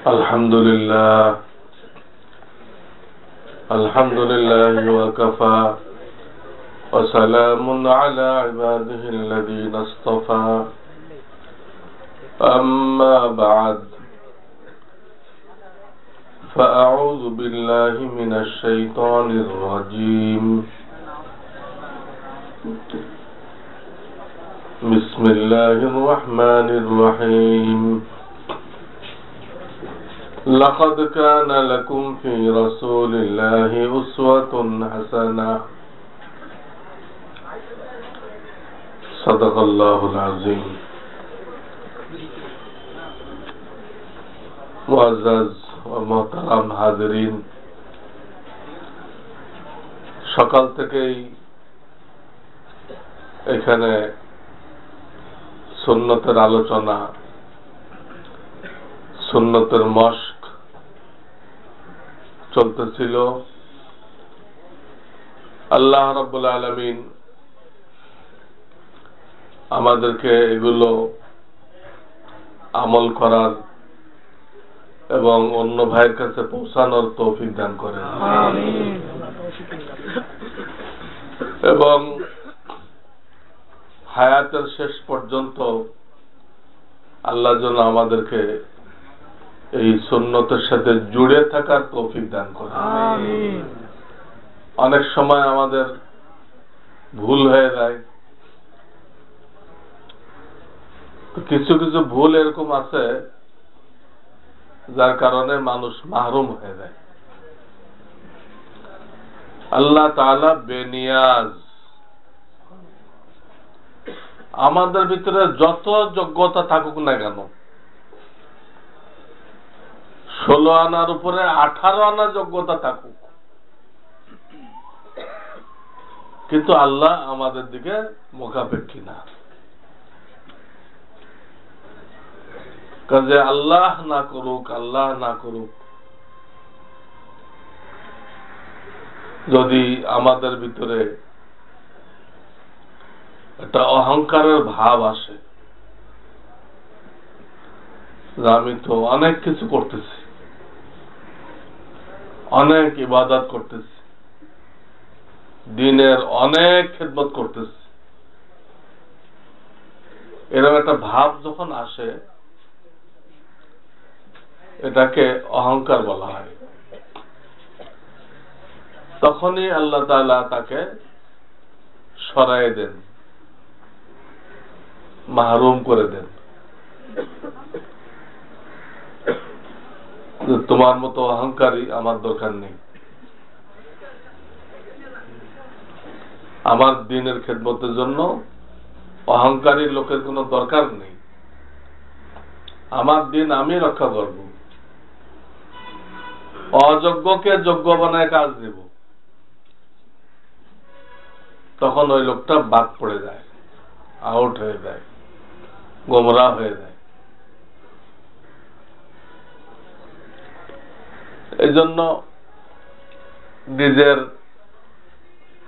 الحمد لله وكفى وسلام على عباده الذين اصطفى أما بعد فأعوذ بالله من الشيطان الرجيم بسم الله الرحمن الرحيم لقد كان لكم في رسول الله أسوة حسنة صدق الله العظيم মুআজ্জাজ ও মুহতারাম হাজিরিন, সকাল থেকেই এখানে সুন্নতের আলোচনা, সুন্নতের মশক চলতেছিল। আল্লাহ রাব্বুল আলামিন আমাদেরকে এগুলো আমল করার এবং অন্য ভাইয়ের কাছে পৌঁছানোর তৌফিক দান করেন এবং হায়াতের শেষ পর্যন্ত আল্লাহ যেন আমাদেরকে এই সুন্নতের সাথে জুড়ে থাকার তৌফিক দান করেন। অনেক সময় আমাদের ভুল হয়ে যায়, কিছু কিছু ভুল এরকম আছে যার কারণে মানুষ মাহরুম হয়ে যায়। আল্লাহ তাআলা বেনিয়াজ, আমাদের ভিতরে যত যোগ্যতা থাকুক না কেন, 16 আনার উপরে 18 আনা যোগ্যতা থাকুক, কিন্তু আল্লাহ আমাদের দিকে মুখাপেক্ষী না। কাজে আল্লাহ না করুক, আল্লাহ না করুক, যদি আমাদের ভিতরে একটা অহংকারের ভাব আসে যে আমি তো অনেক কিছু করতেছি, অনেক ইবাদত করতেছি, দ্বীনের অনেক খেদমত করতেছি, এরকম একটা ভাব যখন আসে এটাকে অহংকার বলা হয়। তখনই আল্লাহ তাআলা তাকে সরায় দেন, মাহরুম করে দেন, যে তোমার মতো অহংকারী আমার দরকার নেই, আমার দ্বীনের খেদমতের জন্য অহংকারী লোকের কোনো দরকার নেই, আমার দ্বীন আমি রক্ষা করব, অযোগ্যকে যোগ্য বানায় কাজ দেব। তখন ওই লোকটা বাদ পড়ে যায়, আউট হয়ে যায়, গোমরাহ হয়ে যায়। এই জন্য নিজের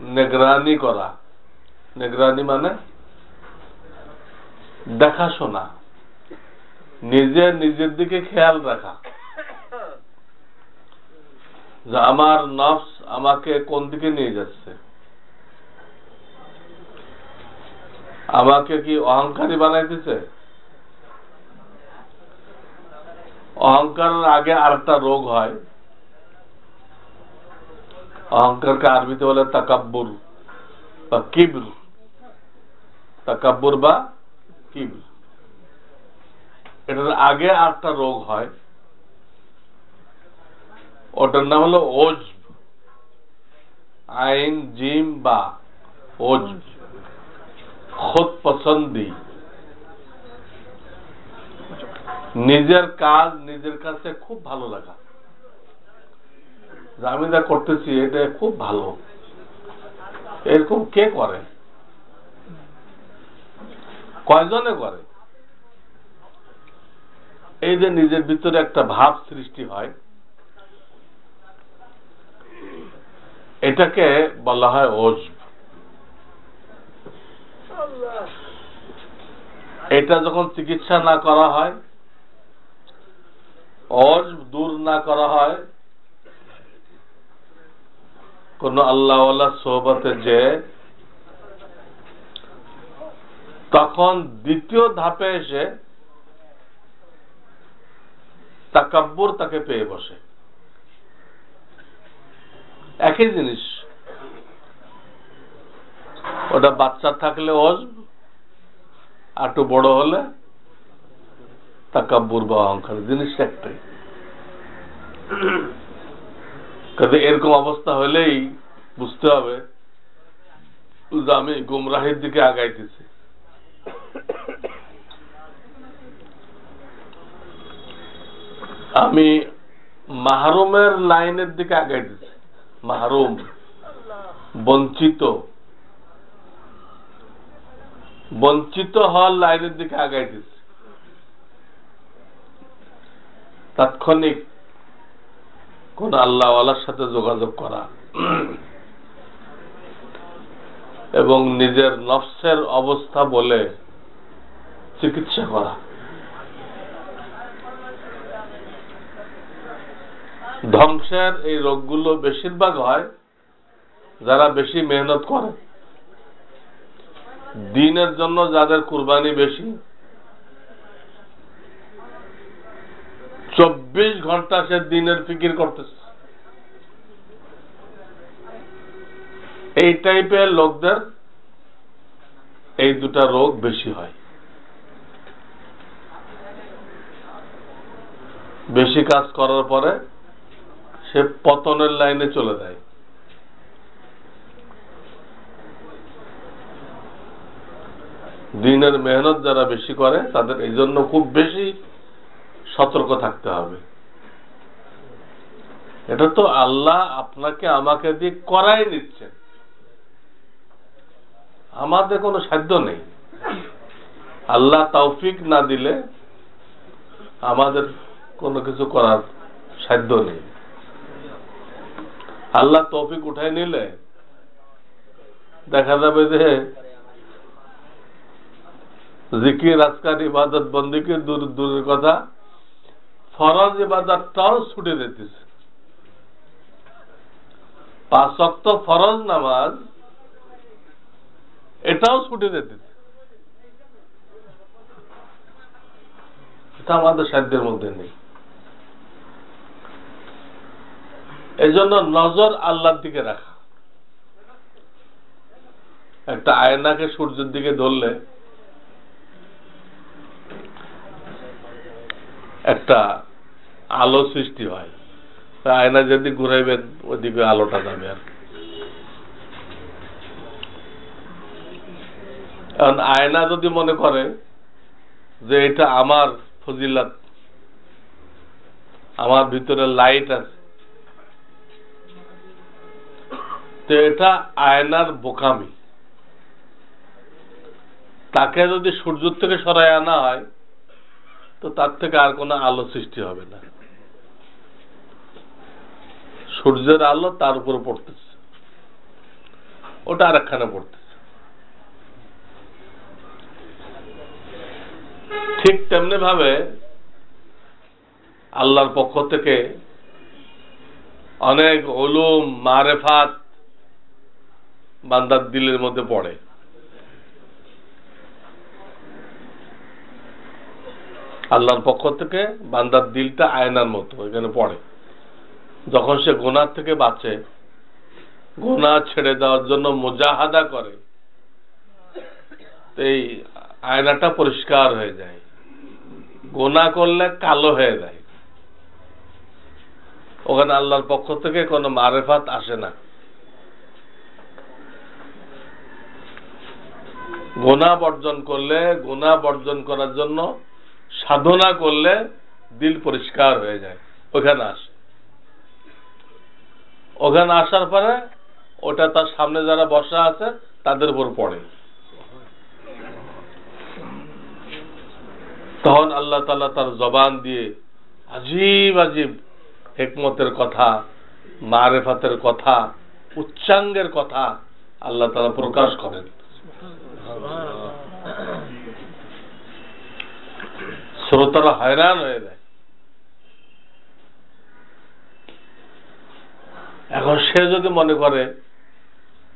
নিগরানি করা, নিগরানি মানে দেখাশোনা, নিজের দিকে খেয়াল রাখা যে আমার নফস আমাকে কোন দিকে নিয়ে যাচ্ছে, আমাকে কি অহংকারী বানাইতেছে। অহংকারের আগে আরেকটা রোগ হয়, অহংকারকে আরবিতে বলে তাকাব্বুর বা কিবর। তাকাব্বুর বা কিবর, এটার আগে আরেকটা রোগ হয়, ওটার নাম হলো ওজব, আইন জিম বা ওজব, খুদ পছন্দি। নিজের কাজ নিজের কাছে খুব ভালো লাগা, আমি যা করতেছি এটা খুব ভালো, এরকম কে করে, কয়জনে করে। এই যে নিজের ভিতরে একটা ভাব সৃষ্টি হয়, এটাকে বলা হয় ওজব। এটা যখন চিকিৎসা না করা হয় অজব দূর না করা হয় কোন আল্লাহওয়ালা সোহবতে, যে তখন দ্বিতীয় ধাপে এসে তাকাব্বুর তাকে পেয়ে বসে। একই জিনিস, ওটা বাচ্চা থাকলে অজব, আর একটু বড় হলে তাকাব্বুর বা অহংকার, জিনিস একটাই। কাজে এরকম অবস্থা হলেই বুঝতে হবে যে আমি গুমরাহির দিকে আগাইতেছি। আমি মাহরুমের লাইনের দিকে আগাইতেছি, মাহরুম, বঞ্চিত, বঞ্চিত হওয়ার লাইনের দিকে আগাইতেছি। তাৎক্ষণিক কোন আল্লাহওয়ালার সাথে যোগাযোগ করা এবং নিজের নফসের অবস্থা বলে চিকিৎসা করা। ধ্বংসের এই রোগগুলো বেশিরভাগ হয় যারা বেশি মেহনত করে, দ্বীনের জন্য যাদের কুরবানি বেশি, 24 ঘন্টা সে দ্বীনের ফিকির করতেছে, এই টাইপের লোকদের এই দুটা রোগ বেশি হয়। বেশি কাজ করার পরে সে পতনের লাইনে চলে যায়। দ্বীনের মেহনত যারা বেশি করে তাদের এই জন্য খুব বেশি সতর্ক থাকতে হবে। এটা তো আল্লাহ আপনাকে আমাকে দিয়ে করাই নিচ্ছে, আমাদের কোনো সাধ্য নেই। আল্লাহ তৌফিক না দিলে আমাদের কোনো কিছু করার সাধ্য নেই। আল্লাহ তৌফিক উঠাই নিলে দেখা যাবে যে জিকির, আজকার, ইবাদত, বন্দিকে দূরের কথা, ফরজ ইবাদতটাও ছুটে দিতেছে। 5 ওয়াক্ত ফরজ নামাজ এটাও ছুটে দিতেছে। এটা আমাদের সাধ্যের মধ্যে নেই। এই জন্য নজর আল্লাহর দিকে রাখা। একটা আয়নাকে সূর্যের দিকে ধরলে একটা আলো সৃষ্টি হয়, আয়না যদি ঘুরাইবেন ওইদিকে আলোটা যাবে। আর কারণ আয়না যদি মনে করে যে এটা আমার ফজিলত, আমার ভিতরে লাইট আছে, তো এটা আয়নার বোকামি। তাকে যদি সূর্য থেকে সরাই আনা হয় তো তার থেকে আর কোনো আলো সৃষ্টি হবে না। সূর্যের আলো তার উপরে পড়তেছে, ওটা আর একখানে পড়তেছে। ঠিক তেমনি ভাবে আল্লাহর পক্ষ থেকে অনেক উলুম, মারেফাত বান্দার দিলের মধ্যে পড়ে। আল্লাহর পক্ষ থেকে বান্দার দিলটা আয়নার মতো এখানে পড়ে। যখন সে গুনাহ থেকে বাঁচে, গুনাহ ছেড়ে দেওয়ার জন্য মুজাহাদা করে, এই আয়নাটা পরিষ্কার হয়ে যায়। গুনাহ করলে কালো হয়ে যায়, ওখানে আল্লাহর পক্ষ থেকে কোনো মারেফাত আসে না। গুনাহ বর্জন করলে, গুনাহ বর্জন করার জন্য সাধনা করলে দিল পরিষ্কার হয়ে যায়, ওখানে আসে। ওখানে আসার পরে ওটা তার সামনে যারা বসা আছে তাদের উপর পড়ে। তখন আল্লাহ তাআলা তার জবান দিয়ে আজীব আজীব হিকমতের কথা, মারেফাতের কথা, উচ্চাঙ্গের কথা আল্লাহ তাআলা প্রকাশ করেন। শ্রোতারা হয়রান হয়ে যায়। এখন সে যদি মনে করে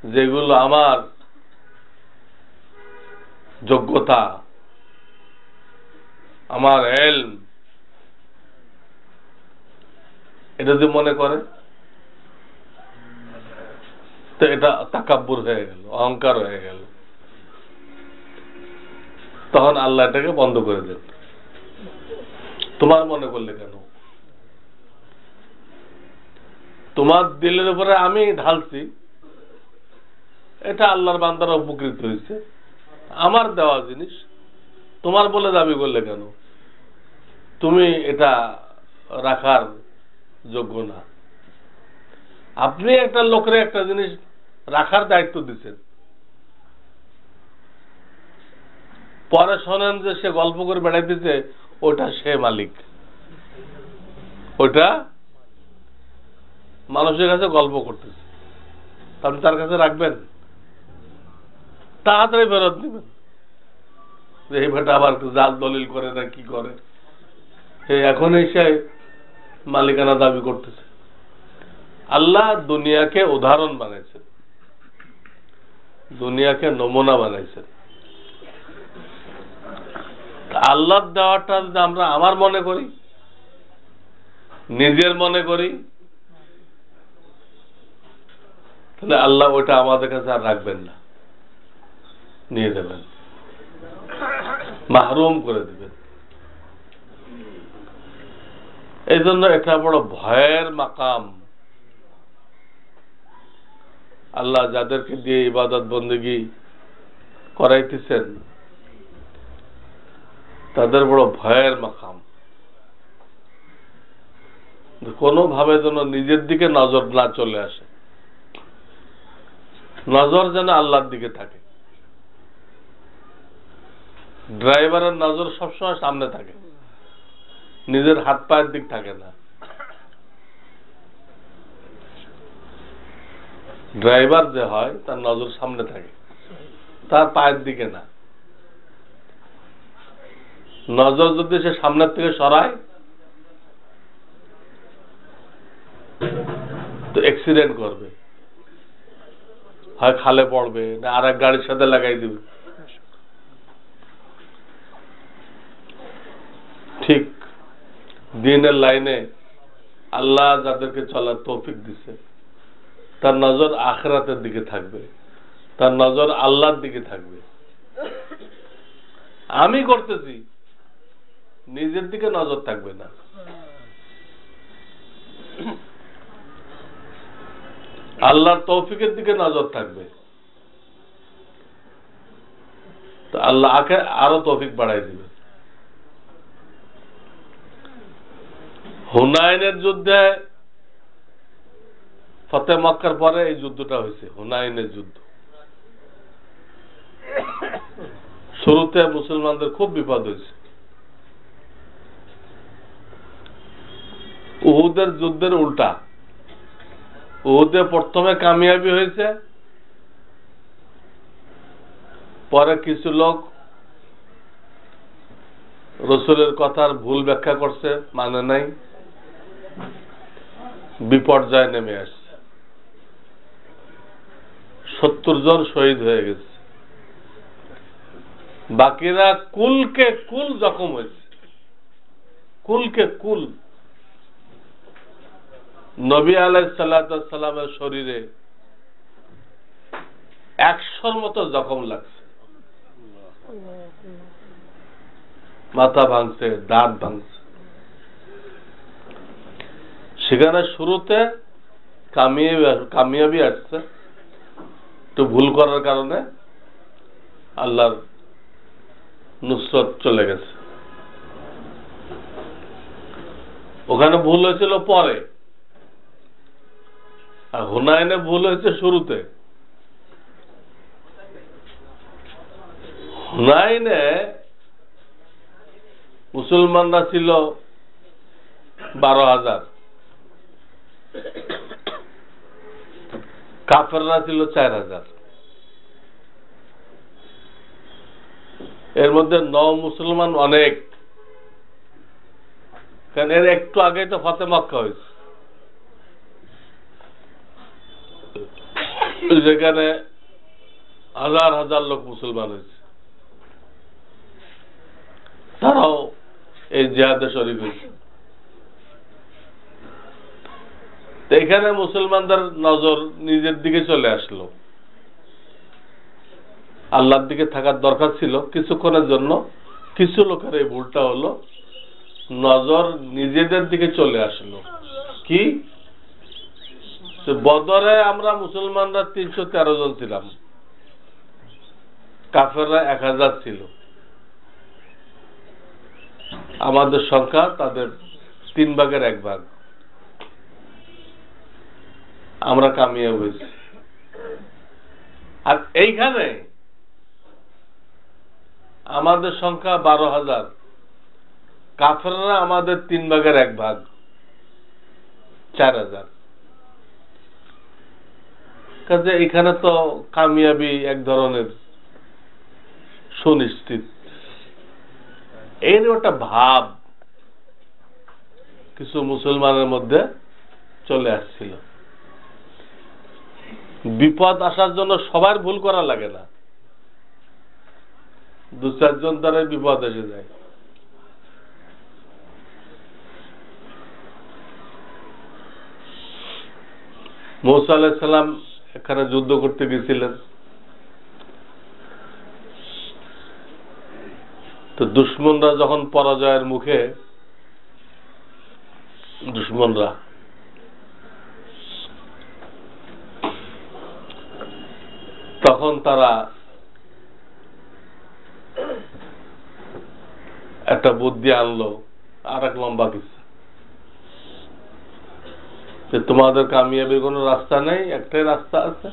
যেগুলো আমার যোগ্যতা, আমার ইলম, এটা যদি মনে করে তো এটা তাকাব্বুর হয়ে গেল, অহংকার হয়ে গেল। তখন আল্লাহ এটাকে বন্ধ করে দেন। তোমার মনে করলে কেন? তোমার দিলের উপরে আমি ঢালছি, এটা আল্লাহর বান্দারা উপকৃত হয়েছে, আমার দেওয়া জিনিস তোমার বলে দাবি করলে কেন? তুমি এটা রাখার যোগ্য না। আপনি একটা লোকের একটা জিনিস রাখার দায়িত্ব দিচ্ছেন, পরে শোনেন যে সে গল্প করে বেড়াইতেছে, ওটা সে মালিক, ওটা মানুষের কাছে গল্প করতেছে, আপনি তার কাছে রাখবেন? তাড়াতাড়ি ফেরত দিবেন। এই বেটা আবার জাল দলিল করে না কি করে, এখন এসে মালিকানা দাবি করতেছে। আল্লাহ দুনিয়াকে উদাহরণ বানাইছেন, দুনিয়াকে নমুনা বানাইছেন। আল্লাহর দেওয়াটা যদি আমরা আমার মনে করি, নিজের মনে করি, তাহলে আল্লাহ ওইটা আমাদের কাছে আর রাখবেন না, নিয়ে দেবেন, মাহরুম করে দিবেন। এই জন্য এটা বড় ভয়ের মাকাম। আল্লাহ যাদেরকে দিয়ে ইবাদত বন্দেগী করাইতেছেন, তাদের বড় ভয়ের মাকাম। কোনোভাবে যেন নিজের দিকে নজর না চলে আসে, নজর যেন আল্লাহর দিকে থাকে। ড্রাইভারের নজর সবসময় সামনে থাকে, নিজের হাত পায়ের দিক থাকে না। ড্রাইভার যে হয় তার নজর সামনে থাকে, তার পায়ের দিকে না। নজর যদি সে সামনের থেকে সরায় তো অ্যাক্সিডেন্ট করবে, হয় খালে পড়বে, না আর এক গাড়ির সাথে লাগাই দিবে। ঠিক দিনের লাইনে আল্লাহ যাদেরকে চলার তৌফিক দিছে, তার নজর আখিরাতের দিকে থাকবে, তার নজর আল্লাহর দিকে থাকবে। আমি করতেছি, নিজের দিকে নজর থাকবে না। আল্লাহর তৌফিকের দিকে নজর থাকবে, তো আল্লাহকে আরো তৌফিক বাড়াই দিবে। হুনাইনের যুদ্ধে, ফতে মক্কার পরে এই যুদ্ধটা হয়েছে, হুনাইনের যুদ্ধ। শুরুতে মুসলমানদের খুব বিপদ হয়েছে। উহুদের যুদ্ধের উল্টা, উহুদে প্রথমে কামিয়াবি হয়েছে, পরে কিছু লোক রসুলের কথার ভুল ব্যাখ্যা করছে, মানে নাই, বিপর্যয় নেমে আসছে। 70 জন শহীদ হয়ে গেছে, বাকিরা কুলকে কুল জখম হয়েছে, কুলকে কুল। নবী আলাইহিস সালামের শরীরে 100-র মতো জখম লাগছে, মাথা ভাঙছে, দাঁত ভাঙছে। সেখানে শুরুতে কামিয়াবি আসছে, একটু ভুল করার কারণে আল্লাহর নুসরত চলে গেছে। ওখানে ভুল হয়েছিল পরে, আর হুনাইনে ভুল হয়েছে শুরুতে। হুনাইনে মুসলমানরা ছিল 12,000, কাফেররা ছিল 4,000। এর মধ্যে মুসলমান অনেক, কারণ এর একটু আগে তো ফতে মক্কা হয়েছে। যেখানে হাজার হাজার লোক মুসলমান হয়েছে, তারাও এই জিহাদে শরীক হয়েছে। এখানে মুসলমানদের নজর নিজের দিকে চলে আসলো। আল্লাহর দিকে থাকার দরকার ছিল কিছুক্ষণের জন্য। কিছু লোকের এই ভুলটা হলো, নজর নিজেদের দিকে চলে আসলো। কি বদরে আমরা মুসলমানরা 313 জন ছিলাম, কাফেররা 1000 ছিল। আমাদের সংখ্যা তাদের 3 ভাগের 1 ভাগ। আমরা কামিয়াব হয়েছি। আর এইখানে আমাদের সংখ্যা 12,000, কাফেররা আমাদের 3 ভাগের 1 ভাগ, 4000। কাজে এখানে তো কামিয়াবি এক ধরনের সুনিশ্চিত। এর একটা ভাব কিছু মুসলমানের মধ্যে চলে আসছিল। বিপদ আসার জন্য সবার ভুল করা লাগে না, 2-4 জন দ্বারা বিপদ এসে যায়। মুসা আলাইহিস সালাম এখানে যুদ্ধ করতে গেছিলেন, তো দুশমনরা যখন পরাজয়ের মুখে, দুশমনরা তখন তারা একটা বুদ্ধি আনলো, আর এক লম্বা কিছু, যে তোমাদের কামিয়াবির কোনো রাস্তা নেই, একটাই রাস্তা আছে,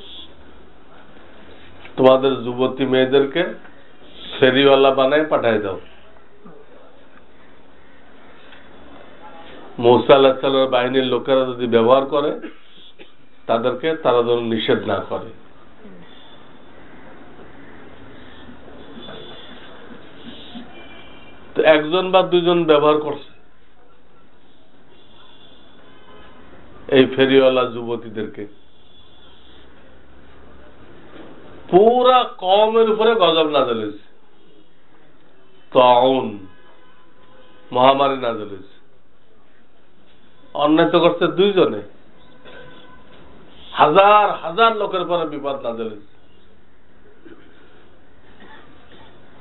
তোমাদের যুবতী মেয়েদেরকে ফেরিওয়ালা বানায় পাঠায় দাও। মুসা আলাইহিস সালামের বাহিনীর লোকেরা যদি ব্যবহার করে, তাদেরকে তারা যেন নিষেধ না করে। তো 1 জন বা 2 জন ব্যবহার করছে এই ফেরিওয়ালা যুবতীদেরকে। পুরা কওমের উপরে গজব নাযিল হয়েছে, তাউন মহামারী নাযিল হয়েছে। অন্যায় তো করছে 2 জনে, হাজার হাজার লোকের পরে বিপদ নাযিল হয়েছে।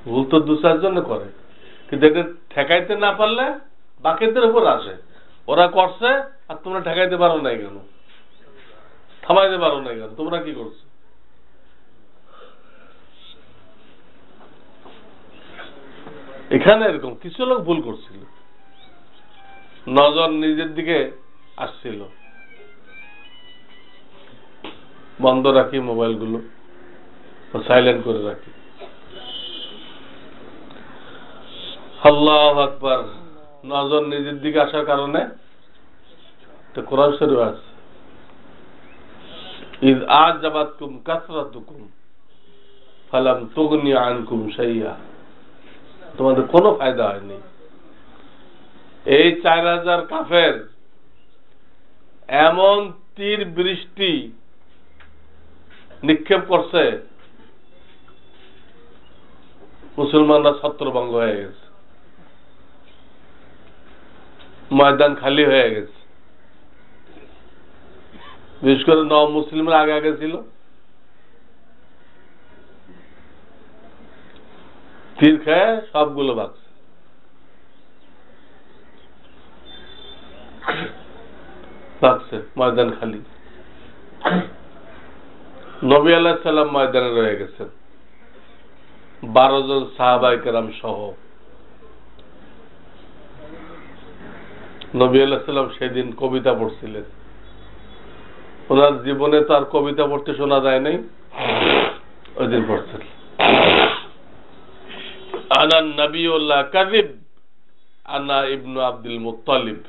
ভুল তো 2-4 জনে করে, কিন্তু এটা ঠেকাইতে না পারলে বাকিদের উপর আসে। ওরা করছে আর তোমরা ঠেকাইতে পারো নাই কেন, থামাইতে পারো নাই কেন, তোমরা কি করছো? এখানে এরকম কিছু লোক ভুল করছিল, নজর নিজের দিকে আসছিল। বন্ধ রাখি মোবাইলগুলো, সাইলেন্ট করে রাখি। আল্লাহু আকবার। নজর নিজের দিকে আসার কারণে তো কোরআন শরীফে আছে, ইয আ'জাবাতকুম কাসরাতুকুম ফালাম তুগনি আনকুম শাইআ। তোমাদের কোনো ফায়দা হয়নি। এই 4000 কাফের এমন তীর বৃষ্টি নিক্ষেপ করছে, মুসলমানরা ছত্রভঙ্গ হয়ে গেছে, ময়দান খালি হয়ে গেছে। বিশেষ করে নব মুসলিমরা আগে আগে ছিল, তীর খেয়ে সবগুলো ভাগছে। ময়দান খালি। নবী আলাইহিস সালাম ময়দানে রয়ে গেছেন, 12 জন সাহাবায়ে কেরাম সহ। নবী আলাইহিস সালাম সেদিন কবিতা পড়ছিলেন। ওনার জীবনে তো আর কবিতা পড়তে শোনা যায় নাই, ওই দিন পড়ছেন। আনা নবিউল্লাহ কাযিব আনা ইবনু আব্দুল মুত্তালিব।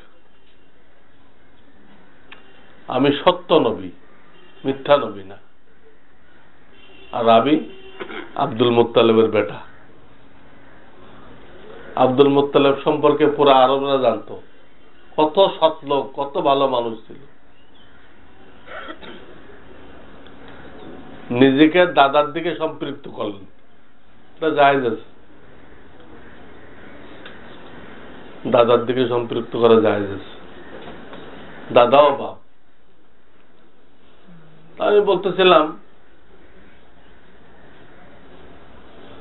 আমি সত্য নবী, মিথ্যা নবী না। আর আমি আব্দুল মুত্তালিবের বেটা। আব্দুল মুত্তালিব সম্পর্কে পুরো আরবরা জানতো, কত সৎ লোক, কত ভালো মানুষ ছিল। নিজেকে দাদার দিকে সম্পৃক্ত করলেন, এটা জায়েজ আছে। দাদার দিকে সম্পৃক্ত করা জায়েজ আছে, দাদাও বাপ। আমি বলতেছিলাম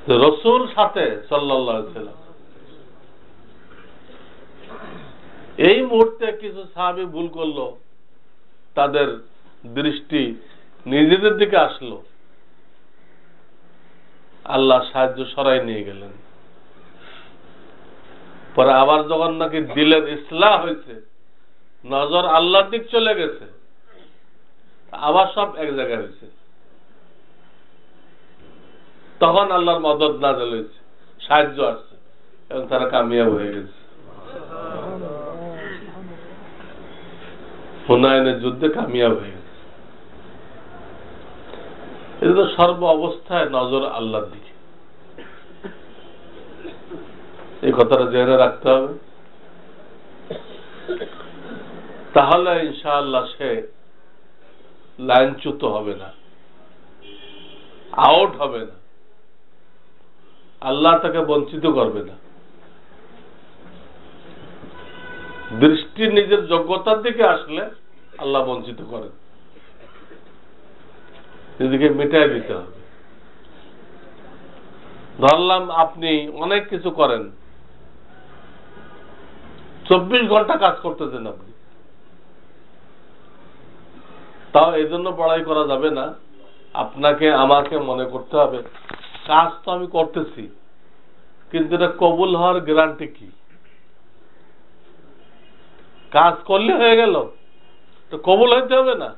যে রসুল সাথে সাল্লাল্লাহু আলাইহি ওয়াসাল্লাম এই মুহূর্তে কিছু সাহাবী ভুল করলো, তাদের দৃষ্টি নিজেদের দিকে আসলো, আল্লাহ সাহায্য সরাই নিয়ে গেলেন। পরে আবার যখন নাকি দিলের ইসলাহ হয়েছে, নজর আল্লাহর দিক চলে গেছে, আবার সব এক জায়গায় হয়েছে, তখন আল্লাহর মদদ নাযিল হয়েছে, সাহায্য আসছে এবং তারা কামিয়াব হয়ে গেছে। হুনাইনের যুদ্ধে কামিয়াব হয়ে গেছে। এটা তো সর্ব অবস্থায় নজর আল্লাহর দিকে, এই কথাটা জেনে রাখতে হবে। তাহলে ইনশাআল্লাহ সে লাইনচ্যুত হবে না, আউট হবে না, আল্লাহ তাকে বঞ্চিত করবে না। দৃষ্টি নিজের যোগ্যতার দিকে আসলে আল্লাহ বঞ্চিত করেন, নিজেকে মিটাই দিতে হবে। ধরলাম আপনি অনেক কিছু করেন, 24 ঘন্টা কাজ করতেছেন আপনি, তাও এই জন্য পড়াই করা যাবে না। আপনাকে আমাকে মনে করতে হবে কাজ তো আমি করতেছি, কিন্তু এটা কবুল হওয়ার গ্যারান্টি কি? কাজ করলে হয়ে গেল, তো কবুল হইতে হবে না?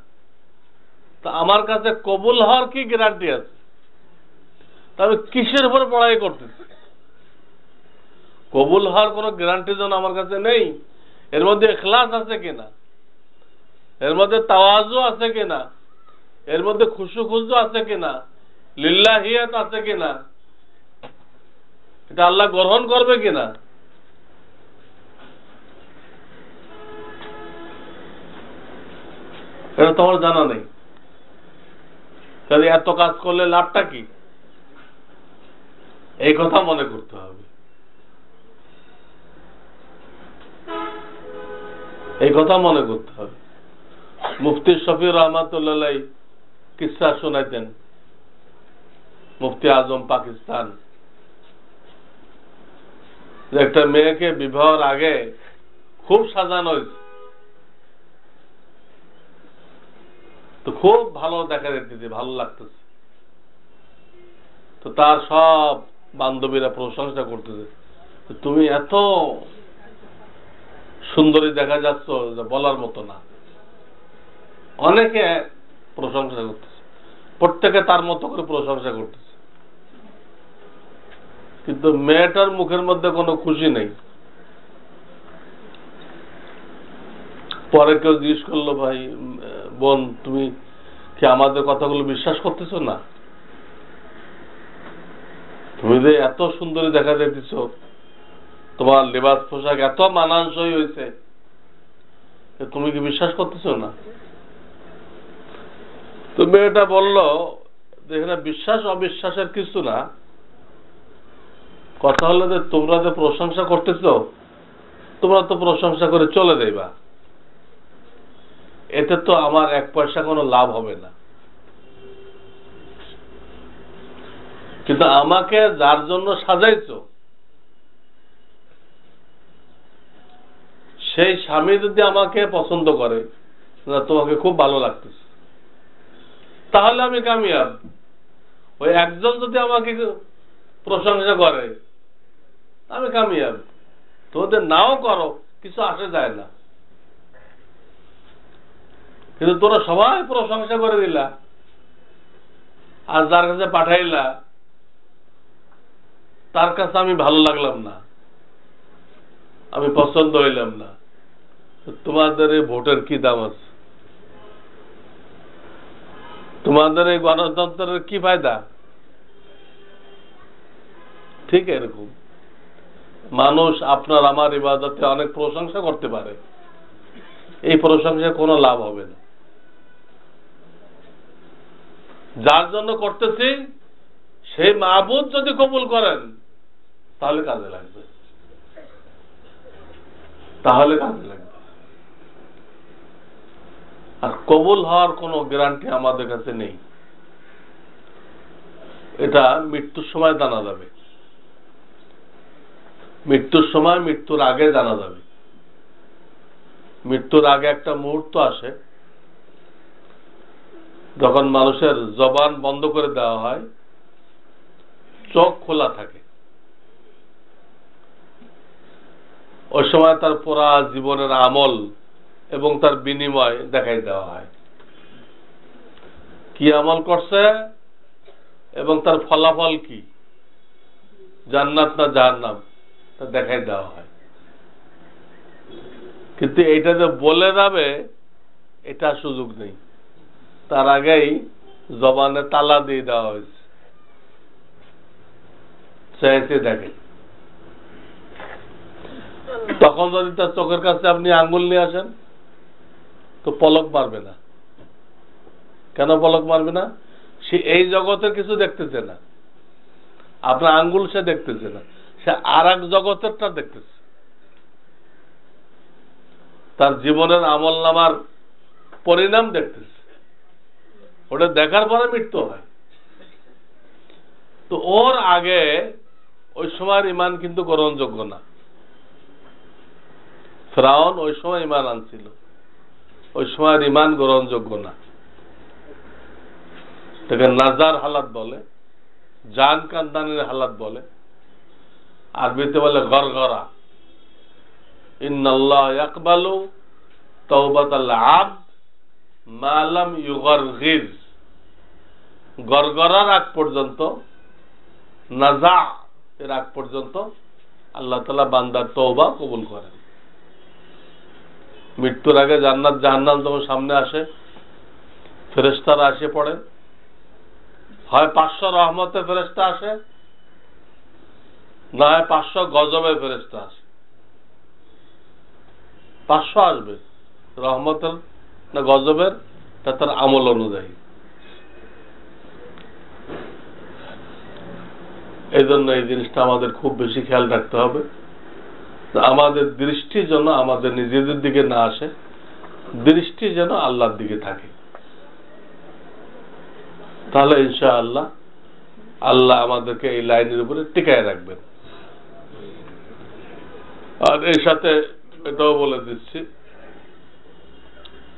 তো আমার কাছে কবুল হওয়ার কি গ্যারান্টি আছে? তবে কিসের উপর পড়াই করতেছি? কবুল হওয়ার কোন গ্যারান্টি যেন আমার কাছে নেই। এর মধ্যে ইখলাস আছে কিনা, এর মধ্যে তাওয়াজু আছে কিনা, এর মধ্যে খুশু আছে কিনা, লিল্লাহিয়াত আছে কিনা, এটা আল্লাহ গ্রহণ করবে কিনা, এটা তোমার জানা নেই। তাহলে এত কাজ করলে লাভটা কি? এই কথা মনে করতে হবে, এই কথা মনে করতে হবে। মুফতি শফি রহমাতুল্লাহ কিসসা শোনাইতেন, মুফতি আজম পাকিস্তান, যে একটা মেয়েকে বিবাহের আগে খুব সাজানো হয়েছে, তো খুব ভালো দেখা যেতেছে, ভালো লাগতেছে। তো তার সব বান্ধবীরা প্রশংসা করতেছে, তুমি এত সুন্দরী দেখা যাচ্ছ বলার মতো না। অনেকে প্রশংসা করতেছে, প্রত্যেকে তার মতো করে প্রশংসা করতেছে, কিন্তু মেয়েটার মুখের মধ্যে কোনো খুশি নেই। পরে কেউ জিজ্ঞেস করলো, ভাই বোন, তুমি কি আমাদের কথাগুলো বিশ্বাস করতেছো না? তুমি যে এত সুন্দরী দেখা যাইতেছ, তোমার লেবাস পোশাক এত মানানসই হয়েছে, তুমি কি বিশ্বাস করতেছো না? তো মেয়েটা বলল যে এখানে বিশ্বাস অবিশ্বাসের কিছু না, কথা হলো যে তোমরা যে প্রশংসা করতেছ, তোমরা তো প্রশংসা করে চলে যাইবা, এতে তো আমার 1 পয়সা কোনো লাভ হবে না। কিন্তু আমাকে যার জন্য সাজাইছো, সেই স্বামী যদি আমাকে পছন্দ করে, তোমাকে খুব ভালো লাগতেছে, তাহলে আমি কামিয়াব। ওই একজন যদি আমাকে প্রশংসা করে, আমি কামিয়াব। তোদের নাও করো, কিছু আসে যায় না। কিন্তু তোরা সবাই প্রশংসা করে দিলা, আর যার কাছে পাঠাইলা তার কাছে আমি ভালো লাগলাম না, আমি পছন্দ হইলাম না, তোমাদের এই ভোটের কি দাম আছে? তোমাদের এই গণতন্ত্রের কি ফায়দা? ঠিক এরকম মানুষ আপনার আমার ইবাদতে অনেক প্রশংসা করতে পারে, এই প্রশংসায় কোনো লাভ হবে না। যার জন্য করতেছি সেই মাবুদ যদি কবুল করেন তাহলে কাজে লাগবে, তাহলে কাজে লাগবে। আর কবুল হওয়ার কোনো গ্যারান্টি আমাদের কাছে নেই, এটা মৃত্যুর সময় জানা যাবে। মৃত্যুর সময়, মৃত্যুর আগে জানা যাবে। মৃত্যুর আগে একটা মুহূর্ত আসে যখন মানুষের জবান বন্ধ করে দেওয়া হয়, চোখ খোলা থাকে। ওই সময় তার পুরা জীবনের আমল এবং তার বিনিময় দেখাই দেওয়া হয়, কি আমল করছে এবং তার ফলাফল কি, জান্নাত না জাহান্নাম, তা দেখাই দেওয়া হয়। কিন্তু এটা যে বলে যাবে এটা সুযোগ নেই, তার আগেই জবানে তালা দিয়ে দেওয়া হয়েছে, চাইতে দেখে। তখন যদি তার চোখের কাছে আপনি আঙ্গুল নিয়ে আসেন তো পলক মারবে না। কেন পলক মারবে না? সে এই জগতের কিছু দেখতেছে না, আপনার আঙ্গুল সে দেখতেছে না, সে আর এক জগতেরটা দেখতেছে। তার জীবনের আমল নামার পরিণাম দেখতেছে, ওটা দেখার পরে মৃত্যু হয়। তো ওর আগে ওই সময়ের ইমান কিন্তু গ্রহণযোগ্য না। ফিরআউন ওই সময় ইমান আনছিল, ওই সময়ের ইমান গ্রহণযোগ্য না। তাকে নাজার হালাত বলে, জান কান্দানের হালাত বলে, আরবিতে বলে গরগরা। ইন্নাল্লাহ ইয়াকবালু তাওবাতাল আবদ মা লাম ইউগরগির। গরগরার আগ পর্যন্ত, নাজা এর আগ পর্যন্ত আল্লাহ তাআলা বান্দার তওবা কবুল করেন। মৃত্যুর আগে জান্নাত জাহান্নাম যখন সামনে আসে, ফেরেশতারা আসে পড়ে, হয় 500 রহমতের ফেরেশতা আসে, না হয় 500 গজবের ফেরেশতা আসে। 500 আসবে, রহমতের না গজবের, তা তার আমল অনুযায়ী। এই জন্য এই জিনিসটা আমাদের খুব বেশি খেয়াল রাখতে হবে, আমাদের দৃষ্টি যেন আমাদের নিজেদের দিকে না আসে, দৃষ্টি যেন আল্লাহর দিকে থাকে। তাহলে ইনশাআল্লাহ আল্লাহ আমাদেরকে এই লাইনের উপরে টিকায় রাখবেন। আর এর সাথে এটাও বলে দিচ্ছি,